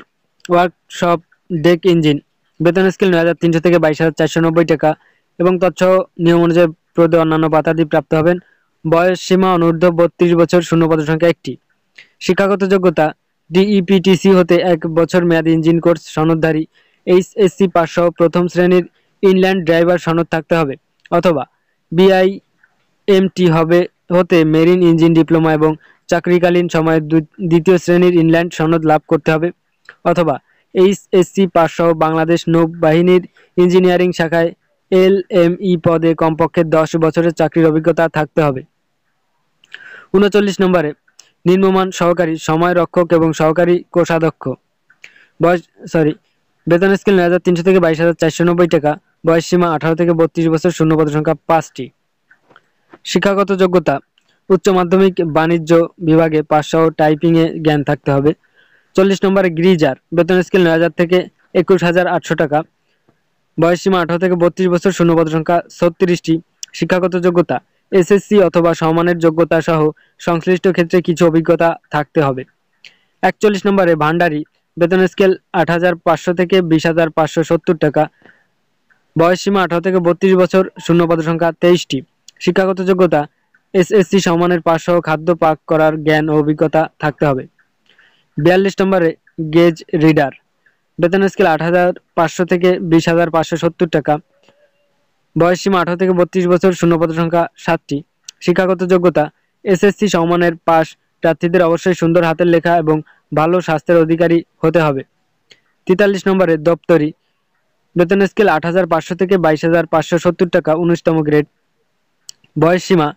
ওয়ার্কশপ ডেক ইঞ্জিন, বেতন স্কেল ৯৩০০ থেকে ২২,৪৯০ টাকা এবং তৎসহ নিয়ম অনুযায়ী পদে অন্যান্য ভাতাদি প্রাপ্ত হবেন। বয়স সীমা অনূর্ধ্ব ৩২ বছর, শূন্যপদ সংখ্যা ১টি, শিক্ষাগত যোগ্যতা ডিইপিটিসি হতে ১ বছর মেয়াদী ইঞ্জিন কোর্স সনদধারী এইচএসসি পাস সহ প্রথম শ্রেণীর ইনল্যান্ড ড্রাইভার সনদ থাকতে হবে অথবা বিআইএমটি হতে মেরিন ইঞ্জিন ডিপ্লোমা এবং চাকরিকালীন সময়ে দ্বিতীয় শ্রেণীর ইনল্যান্ড সনদ লাভ করতে হবে অথবা এইচএসসি পাস সহ বাংলাদেশ নৌবাহিনীর ইঞ্জিনিয়ারিং শাখায় এলএমই পদে কমপক্ষে ১০ বছরের চাকরির অভিজ্ঞতা থাকতে হবে। ৩৯ নম্বরে নিম্নমান সহকারী সময় রক্ষক এবং সহকারী কোষাধ্যক্ষ, বেতন স্কেল ৯৩০০ থেকে ২২,৪৯০ টাকা, বয়স সীমা ১৮ থেকে ৩২ বছর, শূন্যপদ সংখ্যা ৫টি, শিক্ষাগত যোগ্যতা উচ্চ মাধ্যমিক বাণিজ্য বিভাগে পাস সহ টাইপিংয়ে জ্ঞান থাকতে হবে। ৪০ নম্বরে গ্রিজার, বেতন স্কেল ৯,০০০ থেকে ২১,৮০০ টাকা, বয়স সীমা ১৮ থেকে ৩২ বছর, শূন্যপদ সংখ্যা ৩৬টি, শিক্ষাগত যোগ্যতা এসএসসি অথবা সমমানের যোগ্যতা সহ সংশ্লিষ্ট ক্ষেত্রে কিছু অভিজ্ঞতা থাকতে হবে। ৪১ নম্বরে ভান্ডারি, বেতন স্কেল ৮,৫০০ থেকে ২০,৫৭০ টাকা, বয়স সীমা ১৮ থেকে ৩২ বছর, শূন্যপদ সংখ্যা ২৩টি, শিক্ষাগত যোগ্যতা এসএসসি সমমানের পাস সহ খাদ্য পাক করার জ্ঞান ও অভিজ্ঞতা থাকতে হবে। ৪২ নম্বরে গেজ রিডার, বেতন স্কেল ৮,৫০০ থেকে ২০,৫৭০ টাকা, বয়স সীমা ১৮ থেকে ৩২ বছর, শূন্যপদ সংখ্যা ৭টি, শিক্ষাগত যোগ্যতা এসএসসি সমমানের পাস প্রার্থীদের অবশ্যই সুন্দর হাতের লেখা এবং ভালো স্বাস্থ্যের অধিকারী হতে হবে। ৪৩ নম্বরে দপ্তরি, বেতন স্কেল ৮,৫০০ থেকে ২২,৫৭০ টাকা, ১৯তম গ্রেড, বয়স সীমা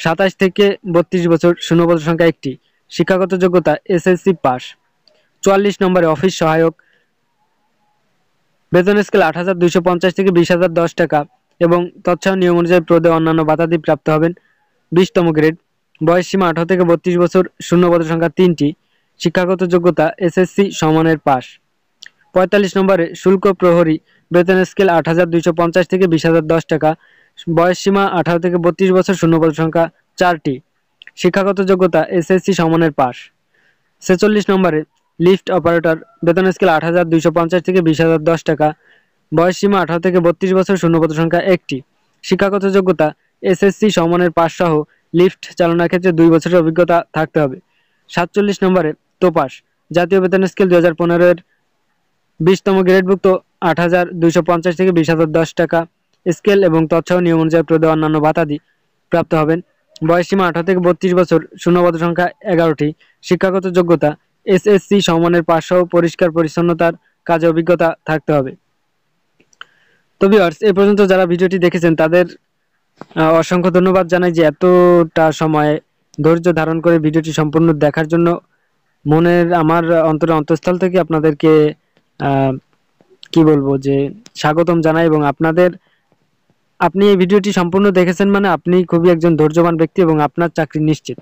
27 থেকে 32 বছর, শূন্যপদ সংখ্যা 1টি। শিক্ষাগত যোগ্যতা এসএসসি পাস। 44 নম্বরে অফিস সহায়ক, বেতন স্কেল 8,250 থেকে 20,010 টাকা এবং তৎসহ নিয়ম অনুযায়ী পদে অন্যান্য বাতাদি প্রাপ্ত হবেন। 20তম গ্রেড, বয়স সীমা 18 থেকে 32 বছর, শূন্যপদ সংখ্যা 3টি। শিক্ষাগত যোগ্যতা এসএসসি সমানের পাস। 45 নম্বরে শুল্ক প্রহরী, বেতন স্কেল 8,250 থেকে 20,010 টাকা, বয়স সীমা 18 থেকে 32 বছর, শূন্যপদ সংখ্যা 4টি। শিক্ষাগত যোগ্যতা এসএসসি সমানের পাস। 46 নম্বরে লিফট অপারেটর, বেতন স্কেল 8,250 থেকে 20,010 টাকা, বয়স সীমা 18 থেকে 32 বছর, শূন্যপদ সংখ্যা 1টি। শিক্ষাগত যোগ্যতা এসএসসি সমানের পাস সহ লিফট চালনার ক্ষেত্রে 2 বছরের অভিজ্ঞতা থাকতে হবে। 47 নম্বরে তোপাস, জাতীয় বেতন স্কেল 2015-এর 20তম গ্রেডভুক্ত, 8,250 থেকে 20,010 টাকা স্কেল এবং তৎসহ নিয়ম অনুযায়ী প্রদত্ত অন্যান্য ভাতাদি প্রাপ্ত হবেন। বয়স সীমা 18 থেকে 32 বছর, শূন্যপদ সংখ্যা 11টি। শিক্ষাগত যোগ্যতা এসএসসি সমানের পাস সহ পরিষ্কার পরিচ্ছন্নতার কাজে অভিজ্ঞতা থাকতে হবে। তো ভিউয়ার্স, এই পর্যন্ত যারা ভিডিওটি দেখেছেন তাদের অসংখ্য ধন্যবাদ জানাই যে এতটা সময় ধৈর্য ধারণ করে ভিডিওটি সম্পূর্ণ দেখার জন্য। আমার অন্তরের অন্তঃস্থল থেকে আপনাদেরকে কি বলবো যে স্বাগতম জানাই, এবং আপনি এই ভিডিওটি সম্পূর্ণ দেখেছেন মানে আপনি খুবই একজন ধৈর্যবান ব্যক্তি এবং আপনার চাকরি নিশ্চিত।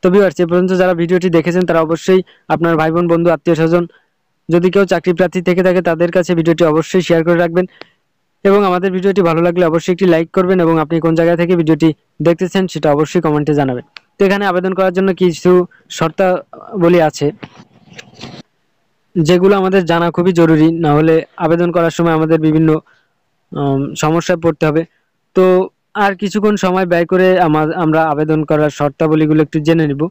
তো ভিউয়ার্স, এই পর্যন্ত যারা ভিডিওটি দেখেছেন তারা অবশ্যই আপনার ভাই বোন, বন্ধু, আত্মীয় স্বজন যদি কেউ চাকরি প্রার্থী থেকে থাকে তাদের কাছে ভিডিওটি অবশ্যই শেয়ার করে রাখবেন, এবং আমাদের ভিডিওটি ভালো লাগলে অবশ্যই একটি লাইক করবেন, এবং আপনি কোন জায়গা থেকে ভিডিওটি দেখতেছেন সেটা অবশ্যই কমেন্টে জানাবেন। তো এখানে আবেদন করার জন্য কিছু শর্তাবলী আছে যেগুলো আমাদের জানা খুবই জরুরি, না হলে আবেদন করার সময় আমাদের বিভিন্ন সমস্যায় পড়তে হবে। তো আর কিছুক্ষণ সময় ব্যয় করে আমরা আবেদন করার শর্তাবলীগুলো একটু জেনে নিব।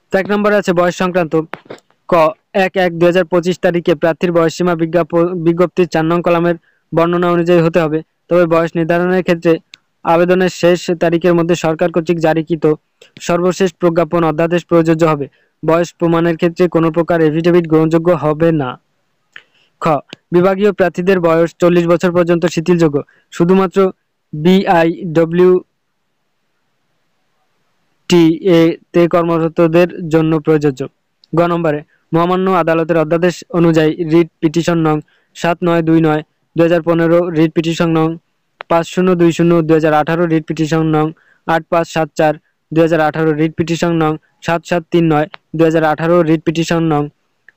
তো 1 নম্বরে আছে বয়স সংক্রান্ত। ক 1/1/2025 তারিখে প্রার্থীর বয়সসীমা বিজ্ঞপ্তির 4 নং কলামের বর্ণনা অনুযায়ী হতে হবে, তবে বয়স নির্ধারণের ক্ষেত্রে আবেদনের শেষ তারিখের মধ্যে সরকার কর্তৃক জারিকৃত সর্বশেষ প্রজ্ঞাপন অধ্যাদেশ প্রযোজ্য হবে। বয়স প্রমাণের ক্ষেত্রে কোনো প্রকার এফিডেভিট গ্রহণযোগ্য হবে না। খ বিভাগীয় প্রার্থীদের বয়স 40 বছর পর্যন্ত শিথিলযোগ্য, শুধুমাত্র BIWTA তে কর্মরতদের জন্য প্রযোজ্য। গ নম্বরে মহামান্য আদালতের অধ্যাদেশ অনুযায়ী রিট পিটিশন নং 7929/2015, রিট পিটিশন নং 5020/2018, রিট পিটিশন নং 8574/2018, রিট পিটিশন নং 7739/2018, রিট পিটিশন নং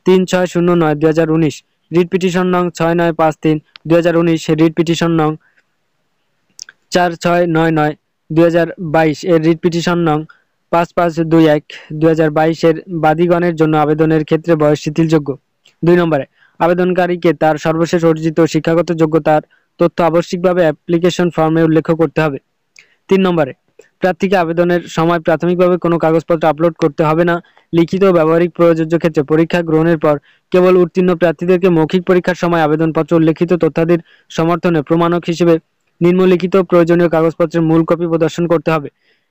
3609/2019, রিট পিটিশন নং 6953/2019, রিট পিটিশন নং 4699/2022 এর রিট পিটিশন নং 5521/2022 এর বাদীগণের জন্য আবেদনের ক্ষেত্রে বয়স শিথিলযোগ্য। 2 নম্বরে আবেদনকারীকে তার সর্বশেষ অর্জিত শিক্ষাগত যোগ্যতার তথ্য আবশ্যিকভাবে অ্যাপ্লিকেশন ফর্মে উল্লেখ করতে হবে। 3 নম্বরে প্রার্থীকে আবেদনের সময় প্রাথমিকভাবে কোনো কাগজপত্র আপলোড করতে হবে না। লিখিত ও ব্যবহারিক প্রযোজ্য ক্ষেত্রে পরীক্ষা গ্রহণের পর কেবল উত্তীর্ণ প্রার্থীদেরকে মৌখিক পরীক্ষার সময় আবেদনপত্র উল্লেখিত তথ্যাদির সমর্থনে প্রমাণক হিসেবে নিম্নলিখিত প্রয়োজনীয় কাগজপত্রের মূল কপি প্রদর্শন করতে হবে,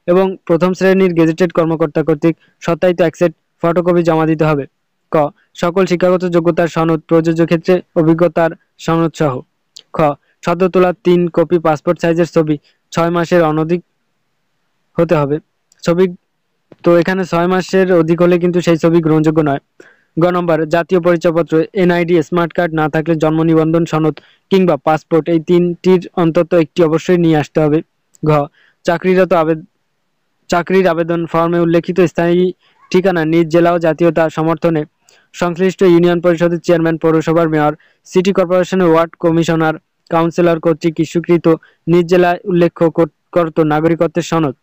এবং প্রথম শ্রেণীর গেজেটেড কর্মকর্তা কর্তৃক সত্যায়িত এক সেট ফটোকপি জমা দিতে হবে। ক সকল শিক্ষাগত যোগ্যতার সনদ প্রযোজ্য ক্ষেত্রে অভিজ্ঞতার সনদ সহ। খ সদ্য তোলা 3 কপি পাসপোর্ট সাইজের ছবি 6 মাসের অনধিক হতে হবে। ছবি তো এখানে 6 মাসের অধিক হলে কিন্তু সেই ছবি গ্রহণযোগ্য নয়। গ নম্বর জাতীয় পরিচয়পত্র, এনআইডি, স্মার্ট কার্ড না থাকলে জন্ম নিবন্ধন সনদ কিংবা পাসপোর্ট, এই 3টির অন্তত একটি অবশ্যই নিয়ে আসতে হবে। ঘ চাকরির আবেদন ফর্মে উল্লেখিত স্থায়ী ঠিকানা নিজ জেলা ও জাতীয়তা সমর্থনে সংশ্লিষ্ট ইউনিয়ন পরিষদের চেয়ারম্যান, পৌরসভার মেয়র, সিটি কর্পোরেশনের ওয়ার্ড কমিশনার, কাউন্সিলর কর্তৃক ইস্যুকৃত নিজ জেলায় উল্লেখকৃত নাগরিকত্বের সনদ।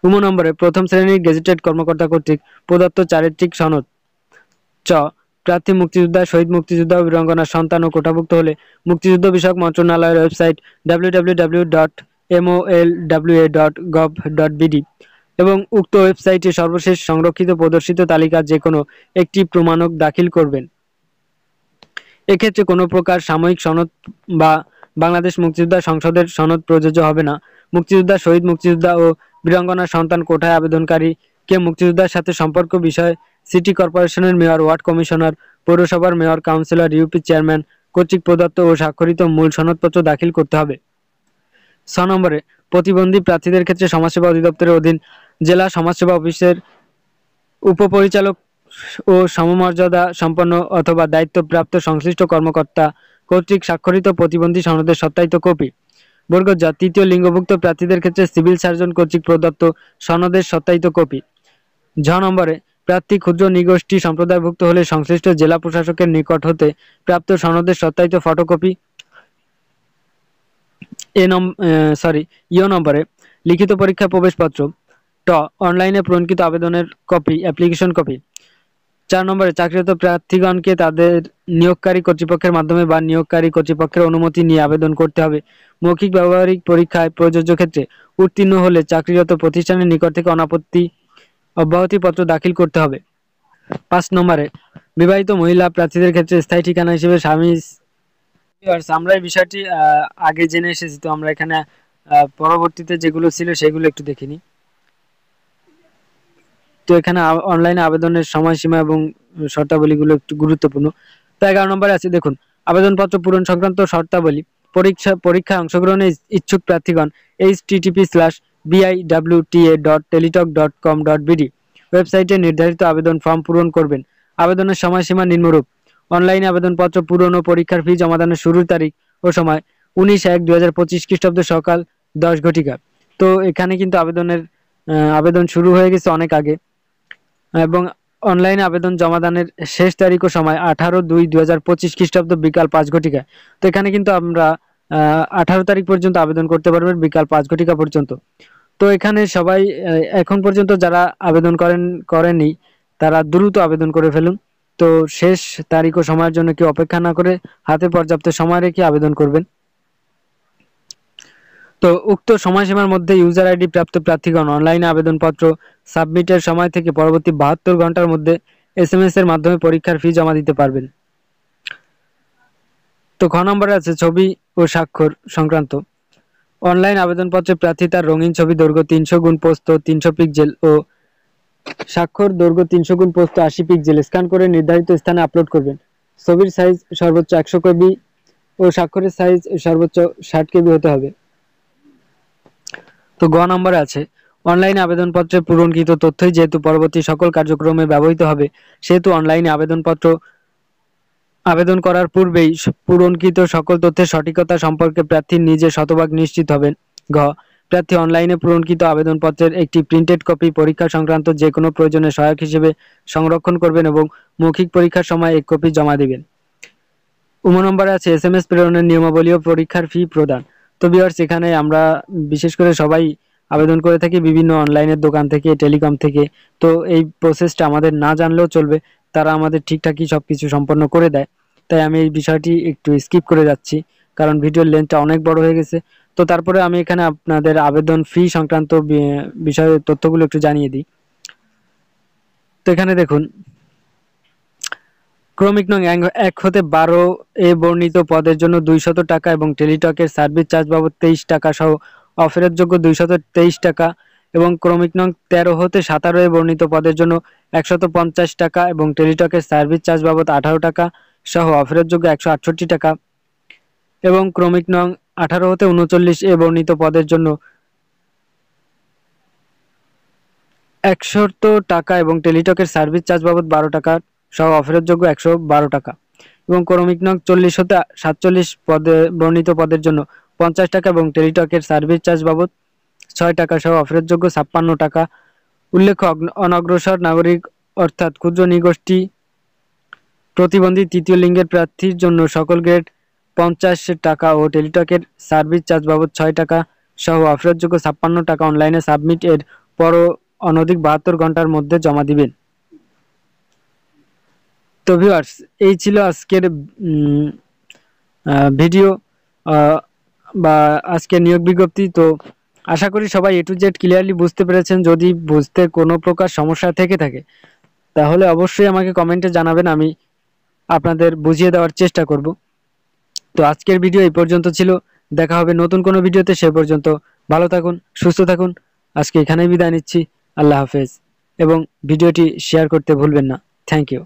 উম নম্বরে প্রথম শ্রেণীর গেজেটেড কর্মকর্তা কর্তৃক প্রদত্ত চারিত্রিক সনদ। চ প্রার্থী মুক্তিযোদ্ধা, শহীদ মুক্তিযোদ্ধা ও বীরাঙ্গনার সন্তান ও কোটাভুক্ত হলে মুক্তিযুদ্ধ বিষয়ক মন্ত্রণালয়ের ওয়েবসাইট www.molwa.gov.bd এবং উক্ত ওয়েবসাইটে সর্বশেষ সংরক্ষিত প্রদর্শিত তালিকার যে কোনো একটি প্রমাণক দাখিল করবেন। এক্ষেত্রে কোনো প্রকার সাময়িক সনদ বা বাংলাদেশ মুক্তিযোদ্ধা সংসদের সনদ প্রযোজ্য হবে না। মুক্তিযোদ্ধা, শহীদ মুক্তিযোদ্ধা ও বীরাঙ্গনার সন্তান কোটায় আবেদনকারীকে মুক্তিযোদ্ধার সাথে সম্পর্ক বিষয়ে সিটি কর্পোরেশনের মেয়র, ওয়ার্ড কমিশনার, পৌরসভার মেয়র, কাউন্সিলর, ইউপি চেয়ারম্যান কর্তৃক প্রদত্ত ও স্বাক্ষরিত মূল সনদপত্র দাখিল করতে হবে। 6 নম্বরে প্রতিবন্ধী প্রার্থীদের ক্ষেত্রে সমাজসেবা অধিদপ্তরের অধীন জেলা সমাজসেবা অফিসের উপপরিচালক ও সমমর্যাদা সম্পন্ন অথবা দায়িত্বপ্রাপ্ত সংশ্লিষ্ট কর্মকর্তা কর্তৃক স্বাক্ষরিত প্রতিবন্ধী সনদের সত্যায়িত কপি। জ তৃতীয় লিঙ্গভুক্ত প্রার্থীদের ক্ষেত্রে সিভিল সার্জন কর্তৃক প্রদত্ত সনদের সত্যায়িত কপি। ঝ নম্বরে প্রার্থী ক্ষুদ্র নৃগোষ্ঠী সম্প্রদায়ভুক্ত হলে সংশ্লিষ্ট জেলা প্রশাসকের নিকট হতে প্রাপ্ত সনদের সত্যায়িত ফটোকপি। ইয় নম্বরে লিখিত পরীক্ষা প্রবেশপত্র। ট অনলাইনে পূরণকৃত আবেদনের কপি, অ্যাপ্লিকেশন কপি। 4 নম্বরে চাকরিরত প্রার্থীগণকে তাদের নিয়োগকারী কর্তৃপক্ষের মাধ্যমে বা নিয়োগকারী কর্তৃপক্ষের অনুমতি নিয়ে আবেদন করতে হবে। মৌখিক ব্যবহারিক পরীক্ষায় প্রযোজ্য ক্ষেত্রে উত্তীর্ণ হলে চাকরিরত প্রতিষ্ঠানের নিকট থেকে অব্যাহতিপত্র দাখিল করতে হবে। 5 নম্বরে বিবাহিত মহিলা প্রার্থীদের ক্ষেত্রে স্থায়ী ঠিকানা হিসেবে স্বামী। আমরা এই বিষয়টি আগে জেনে এসেছি, তো আমরা এখানে পরবর্তীতে যেগুলো ছিল সেগুলো একটু দেখিনি। তো এখানে অনলাইনে আবেদনের সময়সীমা এবং শর্তাবলীগুলো একটু গুরুত্বপূর্ণ। তো 11 নম্বরে আছে দেখুন, আবেদনপত্র পূরণ সংক্রান্ত শর্তাবলী। পরীক্ষায় অংশগ্রহণে ইচ্ছুক প্রার্থীগণ http://biwta.teletalk.com.bd ওয়েবসাইটে নির্ধারিত আবেদন ফর্ম পূরণ করবেন। আবেদনের সময়সীমা নিম্নরূপ। অনলাইনে আবেদনপত্র পূরণ ও পরীক্ষার ফি জমাদানের শুরুর তারিখ ও সময় 19/1/2025 খ্রিস্টাব্দ সকাল 10 ঘটিকা। তো এখানে কিন্তু আবেদন শুরু হয়ে গেছে অনেক আগে, এবং অনলাইনে আবেদন জমাদানের শেষ তারিখ ও সময় 18/2/2025 খ্রিস্টাব্দ বিকাল 5 ঘটিকা। তো এখানে কিন্তু আমরা 18 তারিখ পর্যন্ত আবেদন করতে পারবেন, বিকাল 5 ঘটিকা পর্যন্ত। তো এখানে সবাই এখন পর্যন্ত যারা আবেদন করেননি তারা দ্রুত আবেদন করে ফেলুন। তো শেষ তারিখ ও সময়ের জন্য কেউ অপেক্ষা না করে হাতে পর্যাপ্ত সময় রেখে আবেদন করবেন। তো উক্ত সময়সীমার মধ্যে ইউজার আইডি প্রাপ্ত প্রার্থীগণ অনলাইনে আবেদনপত্র সাবমিটের সময় থেকে পরবর্তী 72 ঘন্টার মধ্যে SMS এর মাধ্যমে পরীক্ষার ফি জমা দিতে পারবেন। তো খ নম্বরে আছে ছবি ও স্বাক্ষর সংক্রান্ত। অনলাইন আবেদনপত্রে প্রার্থী তার রঙিন ছবি দৈর্ঘ্য 300 গুণ প্রস্থ 300 পিক্সেল ও স্বাক্ষর দৈর্ঘ্য 300 গুণ প্রস্থ 80 পিক্সেল স্ক্যান করে নির্ধারিত স্থানে আপলোড করবেন। ছবির সাইজ সর্বোচ্চ 100 কেবি ও স্বাক্ষরের সাইজ সর্বোচ্চ 60 কেবি হতে হবে। তো গ নম্বরে আছে অনলাইনে আবেদনপত্রে পূরণকৃত তথ্যই যেহেতু পরবর্তী সকল কার্যক্রমে ব্যবহৃত হবে, সেহেতু অনলাইনে আবেদন করার পূর্বেই পূরণকৃত সকল তথ্যের সঠিকতা সম্পর্কে প্রার্থী নিজে শতভাগ নিশ্চিত হবেন। ঘ প্রার্থী অনলাইনে পূরণকৃত আবেদনপত্রের একটি প্রিন্টেড কপি পরীক্ষা সংক্রান্ত যে কোনো প্রয়োজনে সহায়ক হিসেবে সংরক্ষণ করবেন এবং মৌখিক পরীক্ষার সময় এক কপি জমা দিবেন। নম্বরে আছে SMS প্রেরণের নিয়মাবলী ও পরীক্ষার ফি প্রদান। তো ভিউয়ার্স, এখানে আমরা বিশেষ করে সবাই আবেদন করে থাকি বিভিন্ন অনলাইনের দোকান থেকে, টেলিকম থেকে। তো এই প্রসেসটা আমাদের না জানলেও চলবে, তারা আমাদের ঠিকঠাকই সবকিছু সম্পন্ন করে দেয়। তাই আমি এই বিষয়টি একটু স্কিপ করে যাচ্ছি, কারণ ভিডিওর লেন্থটা অনেক বড় হয়ে গেছে। তো তারপরে আমি এখানে আপনাদের আবেদন ফি সংক্রান্ত বিষয়ে তথ্যগুলো একটু জানিয়ে দিই। তো এখানে দেখুন, ক্রমিক নং 1 হতে 12 এ বর্ণিত পদের জন্য 200 টাকা এবং টেলিটকের সার্ভিস চার্জ বাবদ 23 টাকা সহ অফেরতযোগ্য 223 টাকা, এবং ক্রমিক নং 13 হতে 17 এ বর্ণিত পদের জন্য 150 টাকা এবং টেলিটকের সার্ভিস চার্জ বাবদ 18 টাকা সহ অফেরতযোগ্য 168 টাকা, এবং ক্রমিক নং 18 হতে 39 এ বর্ণিত পদের জন্য 100 টাকা এবং টেলিটকের সার্ভিস চার্জ বাবদ 12 টাকা সহ অফেরতযোগ্য 112 টাকা, এবং ক্রমিক নং 40 হতে 47 বর্ণিত পদের জন্য 50 টাকা এবং টেলিটকের সার্ভিস চার্জ বাবদ 6 টাকা সহ অফেরতযোগ্য 56 টাকা। উল্লেখ্য, অনগ্রসর নাগরিক অর্থাৎ ক্ষুদ্র নৃগোষ্ঠী প্রতিবন্ধী তৃতীয় লিঙ্গের প্রার্থীর জন্য সকল গ্রেড 50 টাকা ও টেলিটকের সার্ভিস চার্জ বাবদ 6 টাকা সহ অফেরতযোগ্য 56 টাকা অনলাইনে সাবমিট এর পর অনধিক 72 ঘন্টার মধ্যে জমা দিবেন। তো ভিউয়ার্স, এই ছিল আজকের ভিডিও বা আজকের নিয়োগ বিজ্ঞপ্তি। তো আশা করি সবাই A to Z ক্লিয়ারলি বুঝতে পেরেছেন। যদি বুঝতে কোনো প্রকার সমস্যা থেকে থাকে তাহলে অবশ্যই আমাকে কমেন্টে জানাবেন, আমি আপনাদের বুঝিয়ে দেওয়ার চেষ্টা করব। তো আজকের ভিডিও এই পর্যন্ত ছিল, দেখা হবে নতুন কোনো ভিডিওতে। সে পর্যন্ত ভালো থাকুন, সুস্থ থাকুন। আজকে এখানেই বিদায় নিচ্ছি। আল্লাহ হাফেজ, এবং ভিডিওটি শেয়ার করতে ভুলবেন না। Thank you.